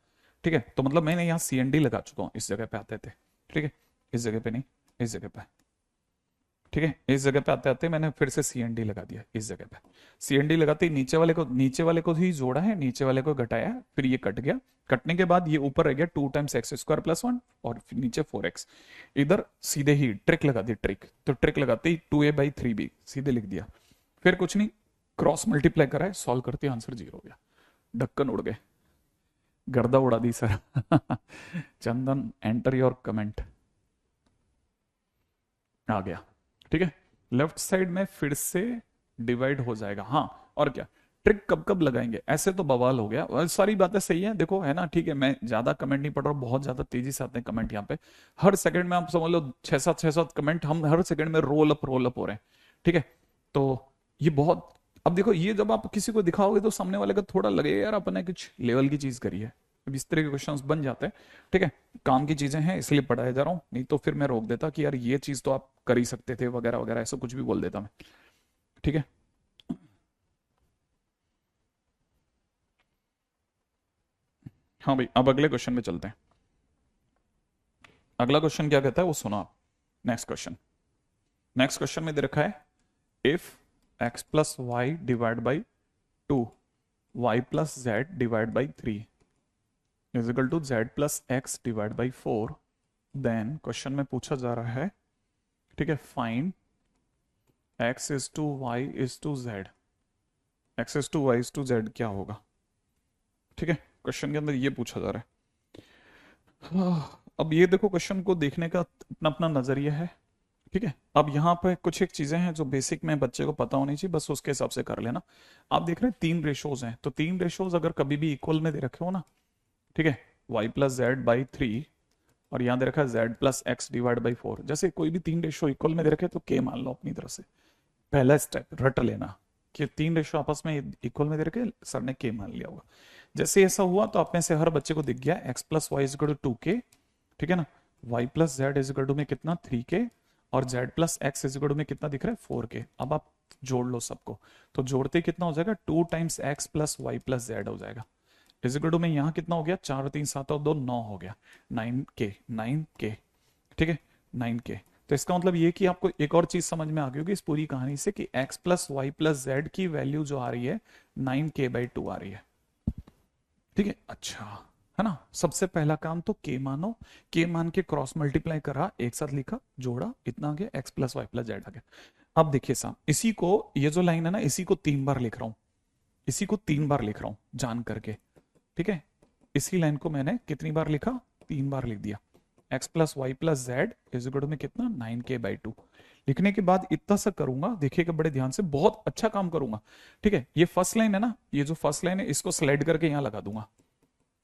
ठीक है। तो मतलब मैंने यहाँ CND लगा चुका हूँ, इस जगह पे आते थे, ठीक है, इस जगह पे नहीं, इस जगह पे, ठीक है। इस जगह पे आते आते मैंने फिर से CND लगा दिया, इस जगह पे CND लगाते ही नीचे वाले को ही जोड़ा है, नीचे वाले को घटाया, फिर ये कट गया। कटने के बाद ये ऊपर रह गया 2 टाइम्स x² प्लस 1 और फिर नीचे 4x। इधर सीधे ही ट्रिक लगा दी, ट्रिक, तो ट्रिक लगाते ही 2a/3b सीधे लिख दिया। फिर कुछ नहीं, क्रॉस मल्टीप्लाई करा है, सॉल्व करते आंसर 0 हो गया, ढक्कन उड़ गए, गर्दा उड़ा दी sir. Chandan enter your comment, आ गया, ठीक है। लेफ्ट साइड में फिर से डिवाइड हो जाएगा, हाँ। और क्या ट्रिक कब कब लगाएंगे, ऐसे तो बवाल हो गया। और सारी बातें सही है, देखो, है ना, ठीक है। मैं ज्यादा कमेंट नहीं पढ़ रहा हूँ, बहुत ज्यादा तेजी से आते हैं कमेंट यहाँ पे, हर सेकंड में आप समझ लो 6-7 कमेंट हम हर सेकंड में रोल अप हो रहे हैं, ठीक है। तो ये बहुत, अब देखो, ये जब आप किसी को दिखाओगे तो सामने वाले का थोड़ा लगेगा यार अपने कुछ लेवल की चीज करी है, अब इस तरह के क्वेश्चंस बन जाते हैं। ठीक है, काम की चीजें हैं इसलिए पढ़ाया जा रहा हूँ, नहीं तो फिर मैं रोक देता कि यार ये चीज तो आप कर ही सकते थे वगैरह वगैरह, ऐसा कुछ भी बोल देता मैं। ठीक है, हाँ भाई, अब अगले क्वेश्चन में चलते हैं। अगला क्वेश्चन क्या कहता है वो सुनो आप। नेक्स्ट क्वेश्चन, नेक्स्ट क्वेश्चन में दे रखा है इफ x plus Y divide by 2, y plus Z divide by 3 is equal to z plus X divide by 4, then question में पूछा जा रहा है, ठीक है, find x is to Y is to Z, x is to Y is to Z क्या होगा। ठीक है, क्वेश्चन के अंदर ये पूछा जा रहा है। अब ये देखो, क्वेश्चन को देखने का अपना अपना नजरिया है। ठीक है, अब यहाँ पे कुछ एक चीजें हैं जो बेसिक में बच्चे को पता होनी चाहिए, बस उसके हिसाब से कर लेना। आप देख रहे हैं 3 रेशोज हैं, तो 3 रेशोज अगर कभी भी इक्वल में दे रखे हो ना, ठीक है, y प्लस जेड बाई 3 और यहाँ दे रखा है z plus X divide by 4, जैसे कोई भी 3 रेशो इक्वल में दे रखे तो k मान लो अपनी तरफ से। पहला स्टेप रट लेना कि 3 रेशो आपस में इक्वल में दे रखे, सर ने k मान लिया होगा। जैसे ऐसा हुआ तो आप में से हर बच्चे को दिख गया x plus Y is equal to 2k, ठीक है ना, y plus Z is equal to में कितना 3k, और z plus X is equal to में कितना दिख रहा है 4k। अब आप जोड़ लो सबको, तो जोड़ते ही कितना हो जाएगा 2 times x plus Y plus Z हो जाएगा। इज इक्वल टू में यहाँ कितना हो गया 4 3 7 और 2 9 हो गया 9k 9k। ठीक है, 9k। तो इसका मतलब ये कि आपको एक और चीज समझ में आ गई होगी इस पूरी कहानी से कि x plus Y plus Z की वैल्यू जो आ रही है 9k/2 आ रही है। ठीक है, अच्छा, है ना। सबसे पहला काम तो k मानो, k मान के क्रॉस मल्टीप्लाई करा, एक साथ लिखा, जोड़ा, इतना आ गया x plus Y plus z आ गया। अब देखिए साहब, इसी को, ये जो लाइन है ना, इसी को 3 बार लिख रहा हूं, इसी को 3 बार लिख रहा हूं जान करके। ठीक है, इसी लाइन को मैंने कितनी बार लिखा, 3 बार लिख दिया। x plus Y plus Z is equal to में कितना 9k/2 लिखने के बाद इतना सा करूंगा, देखिएगा बड़े ध्यान से, बहुत अच्छा काम करूंगा। ठीक है, ये फर्स्ट लाइन है ना, ये जो फर्स्ट लाइन है इसको स्लाइड करके यहां लगा दूंगा,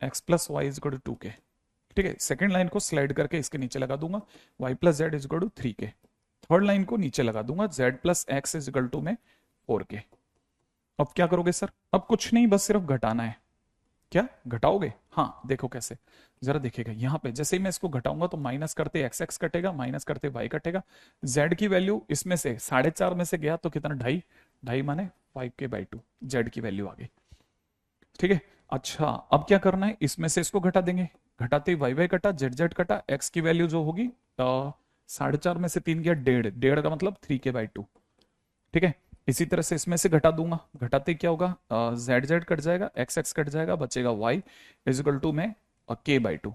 x plus Y is equal to 2k। ठीक है, सेकंड लाइन को स्लाइड करके इसके नीचे लगा दूंगा, y plus Z is equal to 3k। Third line को नीचे लगा दूंगा, z plus X is equal to में 4k। अब क्या करोगे सर, अब कुछ नहीं, बस सिर्फ घटाना है। क्या घटाओगे, हाँ देखो कैसे, जरा देखिएगा यहाँ पे, जैसे ही मैं इसको घटाऊंगा तो माइनस करते एक्स एक्स कटेगा, माइनस करते वाई कटेगा, जेड की वैल्यू इसमें से 4.5 में से गया तो कितना, ढाई, ढाई माने 5k/2 जेड की वैल्यू आ गई। ठीक है, अच्छा अब क्या करना है, इसमें से इसको घटा देंगे, घटाते ही वाई वाई कटा, जेड जेड कटा, एक्स की वैल्यू जो होगी 4.5 में से 3 गया, 1.5, 1.5 का मतलब 3k/2। ठीक है, इसी तरह से इसमें से घटा दूंगा, घटाते क्या होगा, जेड जेड कट जाएगा, एक्स एक्स कट जाएगा, बचेगा वाई इज इक्वल टू में k/2।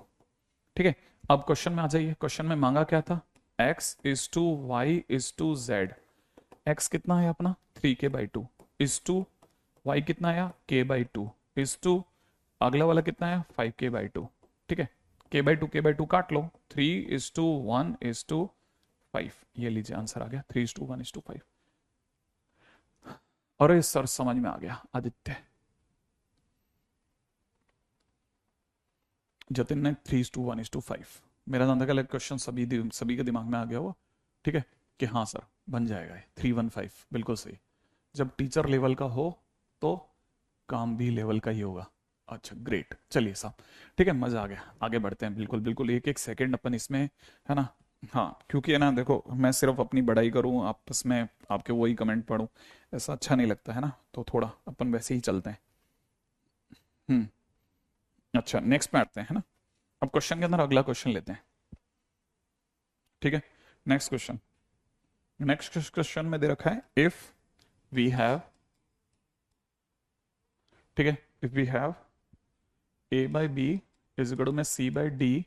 ठीक है, अब क्वेश्चन में आ जाइए, क्वेश्चन में मांगा क्या था, x is to Y is to Z, X कितना है अपना 3k/2 इज टू वाई कितना आया k/2 इज टू अगला वाला कितना आया 5k/2। ठीक है, k/2 काट लो, 3:1:5, ये लीजिए आंसर आ गया, 3:1:5। अरे सर समझ में आ गया आदित्य, जतिन ने 3:1:5, मेरा अंदर का क्वेश्चन सभी के दिमाग में आ गया हुआ। ठीक है, कि हाँ सर बन जाएगा 3:1:5, बिल्कुल सही। जब टीचर लेवल का हो तो काम भी लेवल का ही होगा। अच्छा ग्रेट, चलिए साहब, ठीक है, मजा आ गया, आगे बढ़ते हैं। बिल्कुल बिल्कुल, एक एक सेकंड अपन इसमें, है ना। हाँ, क्योंकि है ना, देखो मैं सिर्फ अपनी बड़ाई करूं, आपस में आपके वही कमेंट पढ़ूं, ऐसा अच्छा नहीं लगता है ना, तो थोड़ा अपन वैसे ही चलते हैं। हम्म, अच्छा नेक्स्ट पे आते हैं, है ना। अब क्वेश्चन के अंदर अगला क्वेश्चन लेते हैं। ठीक है, नेक्स्ट क्वेश्चन, नेक्स्ट क्वेश्चन में दे रखा है इफ वी हैव, ठीक है, if we have a/b is equal to में c/d,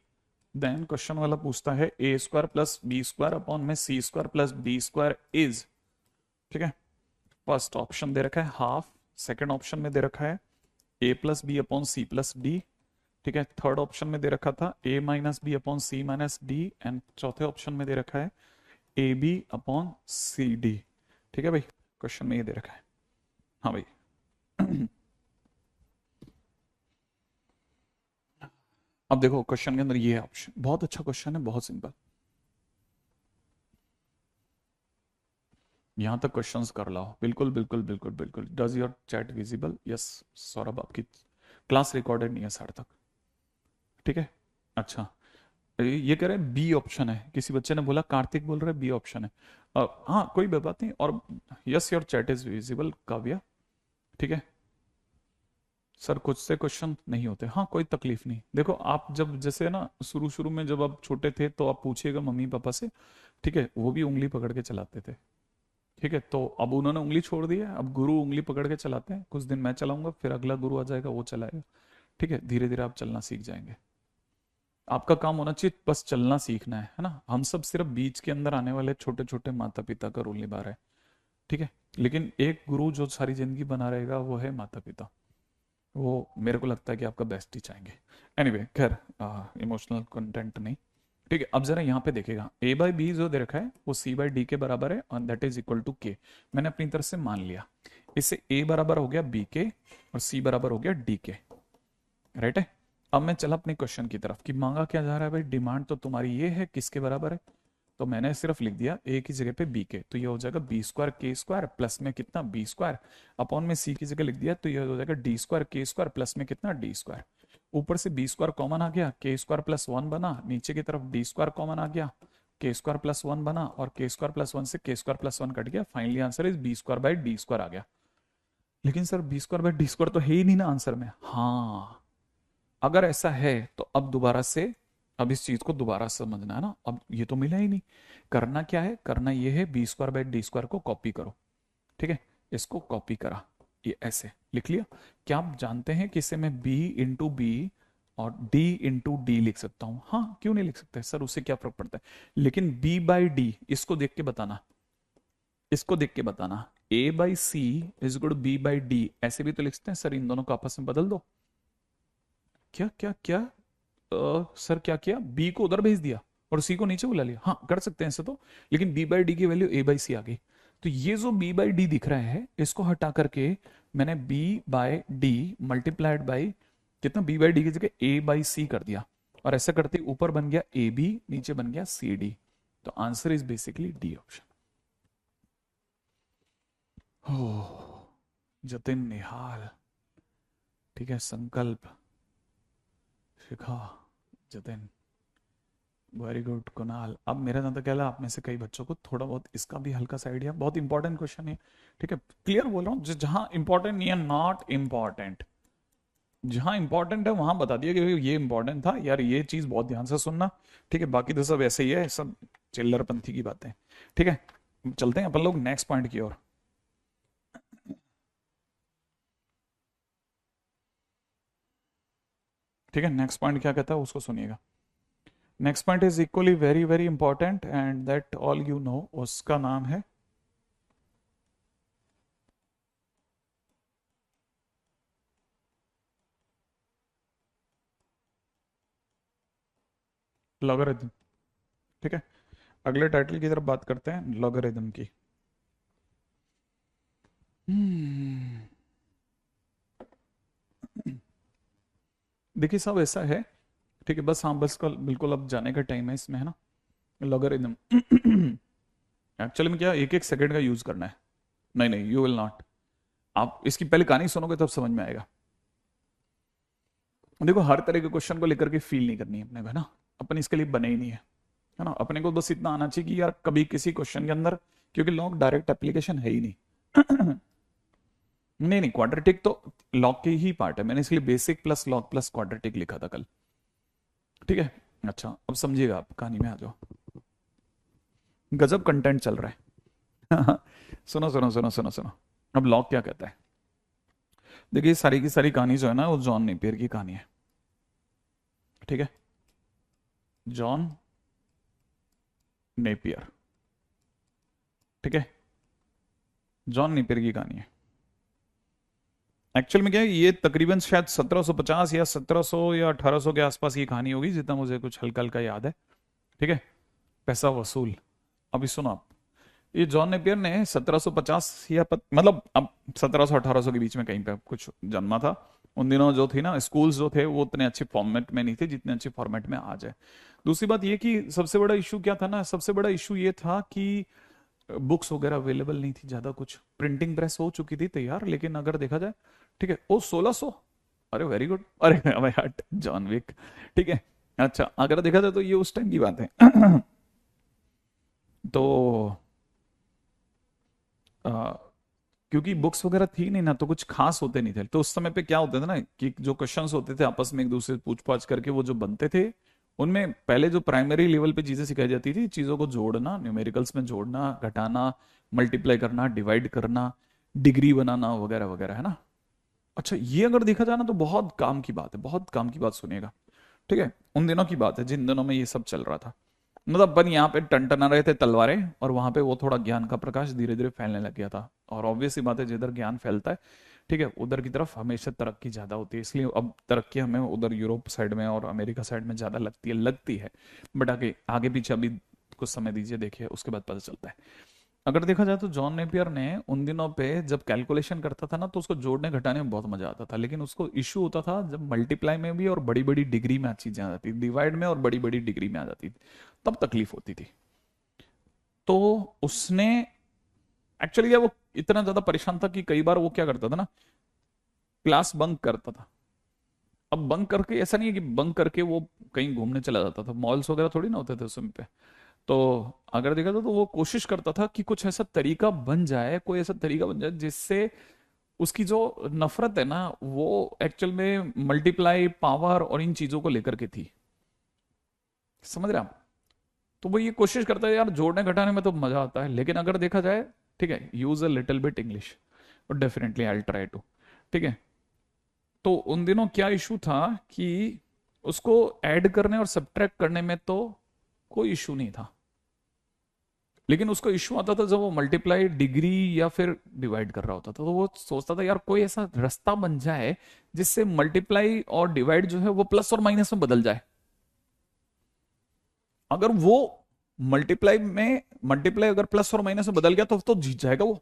देन क्वेश्चन वाला पूछता है a² प्लस b² अपॉन में c² प्लस b² इज, ठीक है, फर्स्ट ऑप्शन दे रखा है हाफ, सेकंड ऑप्शन में दे रखा है a plus B upon C plus D, ठीक है, थर्ड ऑप्शन में दे रखा था a minus B upon C minus D, and चौथे ऑप्शन में दे रखा है A B upon C D. ठीक है भाई, क्वेश्चन में ये दे रखा है, हाँ भाई। अब देखो क्वेश्चन के अंदर ये है ऑप्शन, बहुत अच्छा क्वेश्चन है, बहुत सिंपल। यहां तक क्वेश्चंस कर लाओ, बिल्कुल बिल्कुल बिल्कुल बिल्कुल। Does your chat visible, yes Saurabh, आपकी क्लास रिकॉर्डेड नहीं है सर तक। ठीक है। अच्छा, ये कह रहे हैं बी ऑप्शन है, किसी बच्चे ने बोला, कार्तिक बोल रहे बी ऑप्शन है। हाँ कोई बात नहीं। और yes your chat is visible Kavya. ठीक है सर, कुछ से क्वेश्चन नहीं होते, हाँ कोई तकलीफ नहीं। देखो आप जब जैसे ना शुरू शुरू में जब आप छोटे थे तो आप पूछिएगा मम्मी पापा से, ठीक है, वो भी उंगली पकड़ के चलाते थे। ठीक है, तो अब उन्होंने उंगली छोड़ दी है, अब गुरु उंगली पकड़ के चलाते हैं, कुछ दिन मैं चलाऊंगा, फिर अगला गुरु आ जाएगा वो चलाएगा। ठीक है, धीरे धीरे आप चलना सीख जाएंगे। आपका काम होना चाहिए बस चलना सीखना है ना। हम सब सिर्फ बीच के अंदर आने वाले छोटे छोटे माता पिता का रोल निभा रहे हैं। ठीक है, लेकिन एक गुरु जो सारी जिंदगी बना रहेगा वो है माता पिता। वो मेरे को लगता है कि आपका बेस्ट ही चाहेंगे। एनीवे खैर, इमोशनल कंटेंट नहीं। ठीक है, अब जरा यहाँ पे देखेगा, ए बाई बी जो दे रखा है वो सी बाई डी के बराबर है और दैट इज इक्वल टू के। मैंने अपनी तरफ से मान लिया, इससे ए बराबर हो गया बी के और सी बराबर हो गया डी के। राइट है। अब मैं चला अपने क्वेश्चन की तरफ कि मांगा क्या जा रहा है भाई, डिमांड तो तुम्हारी ये है, किसके बराबर है? तो मैंने सिर्फ लिख दिया ए की जगह पे बी के, तो ये हो जाएगा बी स्क्वायर के स्क्वायर प्लस में कितना बी स्क्वायर, अपॉन में सी की जगह लिख दिया तो ये हो जाएगा डी स्क्वायर के स्क्वायर प्लस में कितना डी स्क्वायर। ऊपर से बी स्क्वायर कॉमन आ गया, के स्क्वायर प्लस वन बना, नीचे की तरफ डी स्क्वायर कॉमन आ गया, के स्क्वायर प्लस वन बना और के स्क्वायर प्लस वन से k square plus one cut गया। Finally answer is b square by D square आ गया। लेकिन sir b square by D square तो है ही नहीं ना आंसर में। हाँ, अगर ऐसा है तो अब दोबारा से, अब इस चीज को दोबारा समझना है ना। अब ये तो मिला ही नहीं, करना क्या है, करना ये है B square by D square को कॉपी करो। ठीक है, इसको कॉपी करा, ये ऐसे लिख लिया। क्या आप जानते हैं कि इसे मैं b इंटू बी और d इंटू डी लिख सकता हूं? हाँ, क्यों नहीं लिख सकते सर, उससे क्या फर्क पड़ता है। लेकिन b बाई डी, इसको देख के बताना, इसको देख के बताना, a by C is equal to b by D, ऐसे भी तो लिख सकते हैं सर, इन दोनों को आपस में बदल दो। क्या क्या क्या सर क्या किया, बी को उधर भेज दिया और सी को नीचे बुला लिया? हाँ कर सकते हैं ऐसे तो, लेकिन बी बाई डी की वैल्यू ए बाई सी आ गई। तो ये जो बी बाई डी दिख रहा है इसको हटा करके मैंने B by D multiplied by कितना, बी बाई डी की जगह ए बाई सी कर दिया, और ऐसा करते ऊपर बन गया ए बी, नीचे बन गया सी डी। तो answer is basically D option. हो जतिन निहाल, ठीक है, संकल्प, शिखा, जतिन, वेरी गुड कुणाल। अब मेरा ज्यादा ख्याल है आप में से कई बच्चों को थोड़ा बहुत इसका भी हल्का सा आइडिया, बहुत इंपॉर्टेंट क्वेश्चन है। ठीक है, क्लियर बोल रहा हूँ, जहां इंपॉर्टेंट नहीं है नॉट इंपॉर्टेंट, जहां इंपॉर्टेंट है वहां बता दिया कि ये इंपॉर्टेंट था यार, ये चीज बहुत ध्यान से सुनना। ठीक है, बाकी तो सब ऐसे ही है, सब चिल्लरपंथी की बातें। ठीक है, चलते हैं अपन लोग नेक्स्ट पॉइंट की ओर। ठीक है, नेक्स्ट पॉइंट क्या कहता है उसको सुनिएगा। Next point is equally very very important and that all you know, उसका नाम है लॉगरिथम। ठीक है, अगले टाइटल की तरफ बात करते हैं, लॉगरिथम की। हम्म, देखिए साहब ऐसा है, ठीक है, बस हाँ बस कल बिल्कुल अब जाने का टाइम है इसमें, है ना। लॉगरिथम एक्चुअली में क्या, एक एक सेकंड का यूज करना है। नहीं नहीं, यू विल नॉट, आप इसकी पहले कहानी सुनोगे तब समझ में आएगा। देखो हर तरह के क्वेश्चन को लेकर के फील नहीं करनी है अपने को, है ना, अपन इसके लिए बने ही नहीं है ना। अपने को बस इतना आना चाहिए कि यार कभी किसी क्वेश्चन के अंदर, क्योंकि लॉग डायरेक्ट एप्लीकेशन है ही नहीं नहीं नहीं, क्वाड्रेटिक तो लॉग के ही पार्ट है, मैंने इसलिए basic plus log plus quadratic लिखा था कल। ठीक है, अच्छा अब समझिएगा, आप कहानी में आ जाओ, गजब कंटेंट चल रहा है सुनो सुनो सुनो सुनो सुनो, अब लॉग क्या कहता है। देखिए सारी की सारी कहानी जो है ना वो जॉन नेपियर की कहानी है। ठीक है, जॉन नेपियर, ठीक है, जॉन नेपियर की कहानी है। एक्चुअल में क्या है, ये तकरीबन शायद 1750 या 1700 या 1800 के आसपास की कहानी होगी, जितना मुझे कुछ हल्का हल्का याद है। ठीक है, पैसा वसूल। अभी सुनो आप, ये जॉन नेपियर ने 1750 या मतलब अब 1700 1800 के बीच में कहीं पे कुछ जन्मा था। उन दिनों जो थी ना स्कूल्स जो थे वो उतने अच्छे फॉर्मेट में नहीं थे जितने अच्छे फॉर्मेट में आज है। दूसरी बात ये कि सबसे बड़ा इशू क्या था ना, सबसे बड़ा इशू ये था कि बुक्स वगैरह अवेलेबल नहीं थी ज्यादा, कुछ प्रिंटिंग प्रेस हो चुकी थी तैयार, लेकिन अगर देखा जाए, ठीक है, वो 1600 अरे वेरी गुड, अरे भाई हट, जॉन विक, ठीक है। अच्छा अगर देखा जाए तो ये उस टाइम की बात है। तो आ, क्योंकि बुक्स वगैरह थी नहीं ना, तो कुछ खास होते नहीं थे। तो उस समय पे क्या होते थे ना कि जो क्वेश्चंस होते थे आपस में एक दूसरे से पूछ पाछ करके वो जो बनते थे, उनमें पहले जो प्राइमरी लेवल पे चीजें सिखाई जाती थी, चीजों को जोड़ना, न्यूमेरिकल्स में जोड़ना घटाना, मल्टीप्लाई करना, डिवाइड करना, डिग्री बनाना वगैरह वगैरह, है ना। अच्छा ये अगर देखा जाए ना तो बहुत काम की बात है, बहुत काम की बात सुनिएगा, ठीक है। उन दिनों की बात है जिन दिनों में ये सब चल रहा था। मतलब अपन यहाँ पे टनटना रहे थे तलवारें, और वहां पे वो थोड़ा ज्ञान का प्रकाश धीरे धीरे फैलने लग गया था। और ऑब्वियस सी बात है जिधर ज्ञान फैलता है, ठीक है, उधर की तरफ हमेशा तरक्की ज्यादा होती है। इसलिए अब तरक्की हमें उधर यूरोप साइड में और अमेरिका साइड में ज्यादा लगती है। बट आगे आगे पीछे अभी कुछ समय दीजिए, देखिए उसके बाद पता चलता है। अगर देखा जाए तो जॉन नेपियर ने उन दिनों पे जब कैलकुलेशन करता था ना, तो उसको जोड़ने घटाने में बहुत मजा आता था। लेकिन उसको इश्यू होता था जब मल्टीप्लाई में भी और बड़ी बड़ी डिग्री में चीजें आ जाती, डिवाइड में और बड़ी बड़ी डिग्री में आ जाती थी, तब तकलीफ होती थी। तो उसने एक्चुअली क्या, वो इतना ज्यादा परेशान था कि कई बार वो क्या करता था ना, क्लास बंक करता था। अब बंक करके ऐसा नहीं है कि बंक करके वो कहीं घूमने चला जाता था, मॉल्स वगैरह थोड़ी ना होते थे उस समय पे। तो अगर देखा तो वो कोशिश करता था कि कुछ ऐसा तरीका बन जाए, कोई ऐसा तरीका बन जाए जिससे उसकी जो नफरत है ना, वो एक्चुअल में मल्टीप्लाई पावर और इन चीजों को लेकर के थी। समझ रहे हैं आप। तो वो ये कोशिश करता है यार, जोड़ने घटाने में तो मजा आता है, लेकिन अगर देखा जाए, ठीक है, use a little bit English, और डेफिनेटली आई ट्राई टू, ठीक है। तो उन दिनों क्या इशू था कि उसको ऐड करने और सब्ट्रैक्ट करने में तो कोई इशू नहीं था, लेकिन उसको इश्यू आता था जब वो मल्टीप्लाई डिग्री या फिर डिवाइड कर रहा होता था। तो वो सोचता था यार कोई ऐसा रास्ता बन जाए जिससे मल्टीप्लाई और डिवाइड जो है वो प्लस और माइनस में बदल जाए। अगर वो मल्टीप्लाई अगर प्लस और माइनस में बदल गया तो जीत जाएगा वो।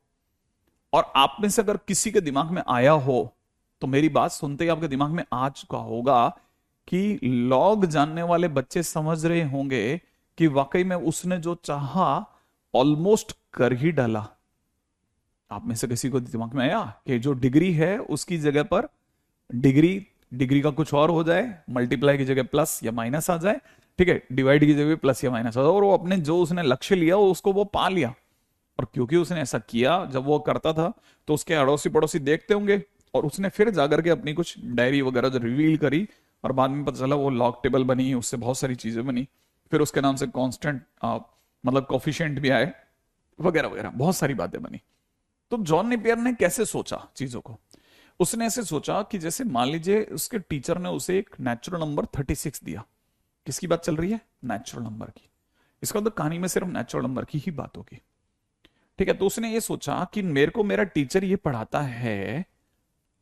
और आप में से अगर किसी के दिमाग में आया हो, तो मेरी बात सुनते ही आपके दिमाग में आ चुका होगा कि लॉग जानने वाले बच्चे समझ रहे होंगे कि वाकई में उसने जो चाहा ऑलमोस्ट कर ही डाला। आप में से किसी को दिमाग में आया कि जो डिग्री है उसकी जगह पर डिग्री डिग्री का कुछ और हो जाए, मल्टीप्लाई की जगह प्लस या माइनस आ जाए, ठीक है, डिवाइड की जगह प्लस या माइनस आ जाए, और वो अपने जो उसने लक्ष्य लिया उसको वो पा लिया। और क्योंकि उसने ऐसा किया, जब वो करता था तो उसके अड़ोसी पड़ोसी देखते होंगे, और उसने फिर जाकर के अपनी कुछ डायरी वगैरह जो रिवील करी, और बाद में पता चला वो लॉग टेबल बनी, उससे बहुत सारी चीजें बनी। फिर उसके नाम से कांस्टेंट मतलब कोफिशिएंट भी आए, वगैरह वगैरह बहुत सारी बातें बनी। तो जॉन नेपियर ने कैसे सोचा चीजों को, उसने ऐसे सोचा कि जैसे मान लीजिए उसके टीचर ने उसे एक नेचुरल नंबर 36 दिया। किसकी बात चल रही है? नेचुरल नंबर की। इसका मतलब कहानी में सिर्फ नेचुरल नंबर की ही बात होगी, ठीक है। तो उसने ये सोचा कि मेरे को मेरा टीचर ये पढ़ाता है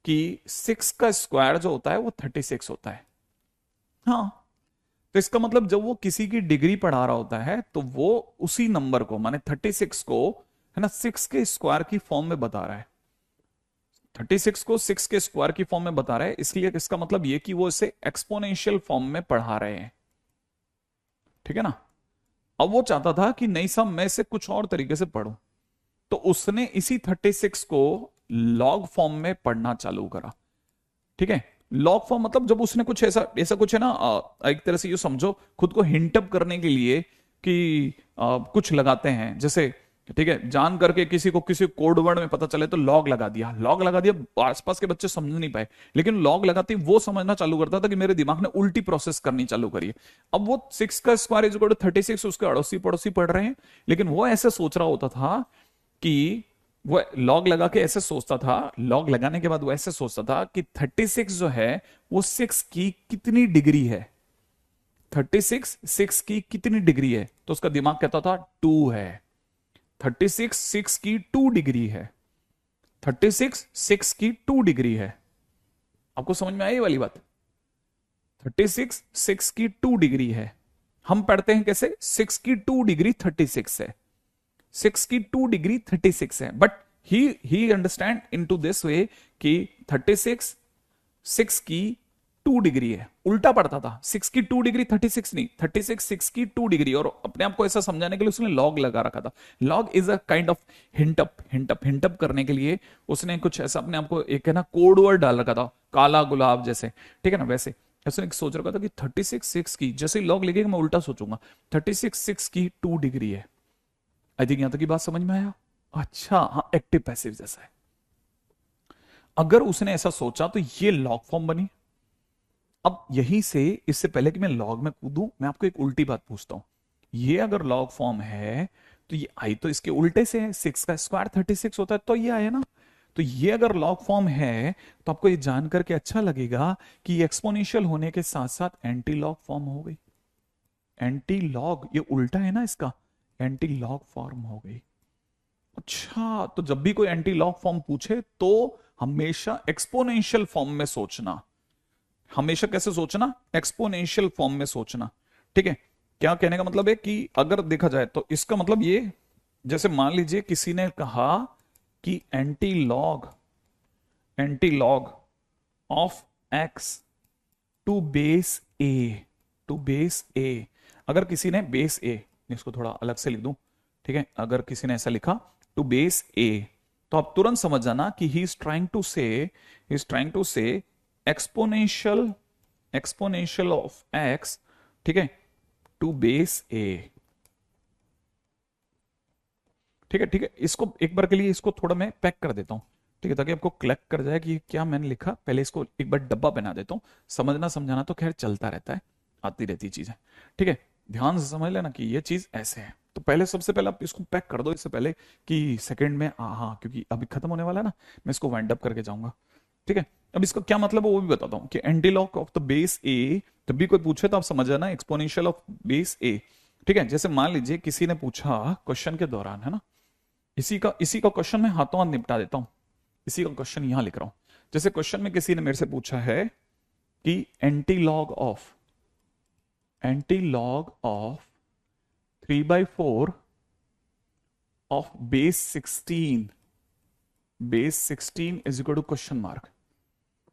कि 6 का स्क्वायर जो होता है वो 36 होता है। हाँ, तो इसका मतलब जब वो किसी की डिग्री पढ़ा रहा होता है तो वो उसी नंबर को, माने 36 को, है ना, 6 के स्क्वायर की फॉर्म में बता रहा है। 36 को 6 के स्क्वायर की फॉर्म में बता रहा है, इसलिए इसका मतलब ये कि वो इसे एक्सपोनेंशियल फॉर्म में पढ़ा रहे हैं, ठीक है ना। अब वो चाहता था कि नहीं साहब मैं इसे कुछ और तरीके से पढ़ूं, तो उसने इसी 36 को लॉग फॉर्म में पढ़ना चालू करा, ठीक है। लॉग फॉर्म मतलब जब उसने कुछ ऐसा ऐसा कुछ है ना, एक तरह से ये समझो खुद को हिंटअप करने के लिए कि कुछ लगाते हैं, जैसे ठीक है, जान करके किसी कोड वर्ड में पता चले तो लॉग लगा दिया, आसपास के बच्चे समझ नहीं पाए, लेकिन लॉग लगाते ही वो समझना चालू करता था कि मेरे दिमाग ने उल्टी प्रोसेस करनी चालू करी है। अब वो 6 का स्क्वायर इज इक्वल टू 36 उसके अड़ोसी पड़ोसी पढ़ रहे हैं, लेकिन वो ऐसे सोच रहा होता था कि वो लॉग लगा के ऐसे सोचता था, लॉग लगाने के बाद वो ऐसे सोचता था कि 36 जो है वो 6 की कितनी डिग्री है, 36 6 की कितनी डिग्री है, तो उसका दिमाग कहता था 2 है। 36 6 की 2 डिग्री है, 36 6 की 2 डिग्री है। आपको समझ में आई ये वाली बात? 36 6 की 2 डिग्री है। हम पढ़ते हैं कैसे, 6 की 2 डिग्री 36 है, 6 की 2 डिग्री 36 है, बट ही understand in to this way कि 36 6 की 2 डिग्री है, उल्टा पड़ता था, 6 की 2 डिग्री 36 नहीं, 36 6 की 2 डिग्री, और अपने आप को ऐसा समझाने के लिए उसने लॉग लगा रखा था। Log is a kind of hint up करने के लिए उसने कुछ ऐसा अपने आप को एक है ना कोड वर्ड डाल रखा था, काला गुलाब जैसे, ठीक है ना, वैसे उसने सोच रखा था कि 36 6 की जैसे ही लॉग लिखेगा मैं उल्टा सोचूंगा, 36 6 की 2 डिग्री है। आई थिंक यहां तक की बात समझ में आया। अच्छा हाँ, एक्टिव पैसिव जैसा है। अगर उसने ऐसा सोचा तो ये लॉग फॉर्म बनी। अब यहीं से, इससे पहले कि मैं लॉग में कूदूं, मैं आपको एक उल्टी बात पूछता हूं। ये अगर लॉग फॉर्म है तो ये आई तो इसके उल्टे से है, 6 का स्क्वायर 36 होता है, तो ये आया ना। तो ये अगर लॉग फॉर्म है तो आपको ये जान करके अच्छा लगेगा कि एक्सपोनेंशियल होने के साथ साथ एंटी लॉग फॉर्म हो गई। एंटी लॉग, ये उल्टा है ना इसका, एंटी लॉग फॉर्म हो गई। अच्छा, तो जब भी कोई एंटी लॉग फॉर्म पूछे तो हमेशा एक्सपोनेंशियल फॉर्म में सोचना। हमेशा कैसे सोचना? एक्सपोनेंशियल फॉर्म में सोचना। ठीक है, क्या कहने का मतलब है कि अगर देखा जाए तो इसका मतलब ये, जैसे मान लीजिए किसी ने कहा कि anti log of x to base a, अगर किसी ने बेस ए, इसको थोड़ा अलग से लिख दूं, ठीक है, अगर किसी ने ऐसा लिखा टू बेस ए, तो आप तुरंत समझ जाना कि ही इज ट्राइंग टू से एक्सपोनेंशियल ऑफ एक्स, ठीक है, टू बेस ए। ठीक है, इसको एक बार के लिए इसको थोड़ा मैं पैक कर देता हूं, ठीक है, ताकि आपको कलेक्ट कर जाए कि क्या मैंने लिखा। पहले इसको एक बार डब्बा बना देता हूं, समझना समझाना तो खैर चलता रहता है, आती रहती चीजें। ठीक है, ध्यान से समझ लेना कि ये चीज ऐसे है। तो पहले सबसे पहले आप इसको पैक कर दो, इससे पहले कि सेकंड में हाँ, क्योंकि अभी खत्म होने वाला है ना, मैं इसको वाइंड अप करके जाऊंगा। ठीक है, अब इसका क्या मतलब है वो भी बताता हूं कि एंटीलॉग ऑफ द बेस ए, जब भी कोई पूछे तो आप समझ जाना एक्सपोनेंशियल ऑफ बेस ए। ठीक है, जैसे मान लीजिए किसी ने पूछा क्वेश्चन के दौरान, है ना, इसी का क्वेश्चन मैं हाथों हाथ निपटा देता हूं। इसी का क्वेश्चन यहां लिख रहा हूं। जैसे क्वेश्चन में किसी ने मेरे से पूछा है कि antilog of 3/4 of base 16 is equal to question mark.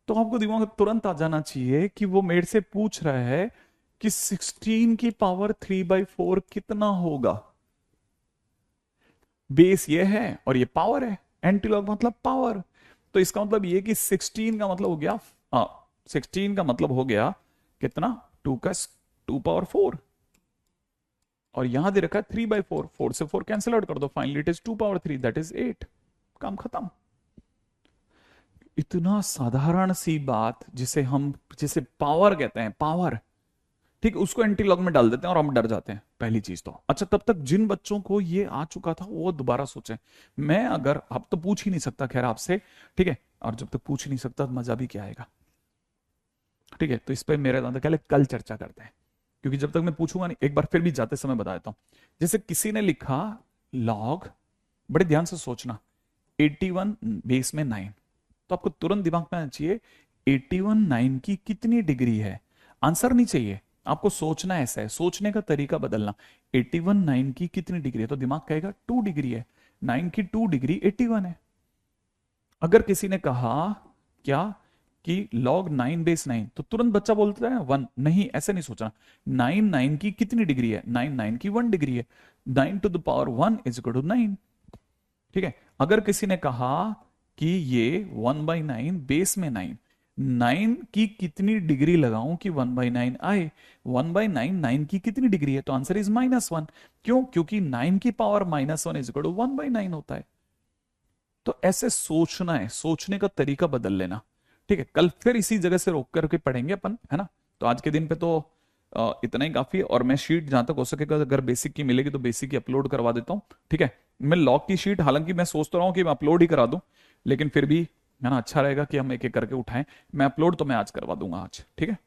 तो आपको दिमाग में तुरंत आ जाना चाहिए कि वो मेरे से पूछ रहा है कि 16 की पावर 3/4 कितना होगा। बेस ये है और ये पावर है, एंटीलॉग मतलब पावर। तो इसका मतलब ये कि 16 का मतलब हो गया 16 का मतलब हो गया कितना, 2 पावर 4, और यहां दे रखा है 3/4, 4 से 4 कैंसिल आउट कर दो, finally it is 2 power 3, that is 8। काम खत्म। इतना साधारण सी बात जिसे पावर कहते हैं, पावर, ठीक, उसको एंटीलॉग में डाल देते हैं और हम डर जाते हैं पहली चीज तो। अच्छा, तब तक जिन बच्चों को ये आ चुका था वो दोबारा सोचें। मैं अगर, अब तो पूछ ही नहीं सकता खैर आपसे, ठीक है, और जब तक पूछ ही नहीं सकता तो मजा भी क्या आएगा। ठीक है, तो इस पर मेरे कल चर्चा करते हैं, क्योंकि जब तक मैं पूछूंगा नहीं, एक बार फिर भी जाते समय बता देता हूं। जैसे किसी ने लिखा लॉग, बड़े ध्यान से सोचना, 81 बेस में 9, तो आपको तुरंत दिमाग में आना चाहिए 81 9 की कितनी डिग्री है। आंसर नहीं चाहिए, आपको सोचना ऐसा है, सोचने का तरीका बदलना। 81 9 की कितनी डिग्री है, तो दिमाग कहेगा 2 डिग्री है, 9 की 2 डिग्री 81 है। अगर किसी ने कहा क्या कि log 9 बेस 9, तो तुरंत बच्चा बोलता है 1, नहीं ऐसे नहीं सोचना। 9 9 की कितनी डिग्री है, 9 9 की 1 डिग्री है, 9 to the power 1 is equal to 9। ठीक है, अगर किसी ने कहा कि ये 1/9 बेस में 9, 9 की कितनी डिग्री लगाऊं कि 1/9 आए, 1/9 9 की कितनी डिग्री है, तो आंसर इज -1। क्यों? क्योंकि 9 की पावर -1 इज इक्वल टू 1/9 होता है। तो ऐसे सोचना है, सोचने का तरीका बदल लेना। ठीक है, कल फिर इसी जगह से रोक करके पढ़ेंगे अपन, है ना। तो आज के दिन पे तो इतना ही काफी है, और मैं शीट जहां तक हो सकेगा अगर बेसिक की मिलेगी तो बेसिक की अपलोड करवा देता हूँ। ठीक है, मैं लॉग की शीट हालांकि मैं सोचता रहा हूँ कि मैं अपलोड ही करा दूं, लेकिन फिर भी है ना अच्छा रहेगा कि हम एक एक करके उठाएं। मैं अपलोड तो मैं आज करवा दूंगा आज, ठीक है।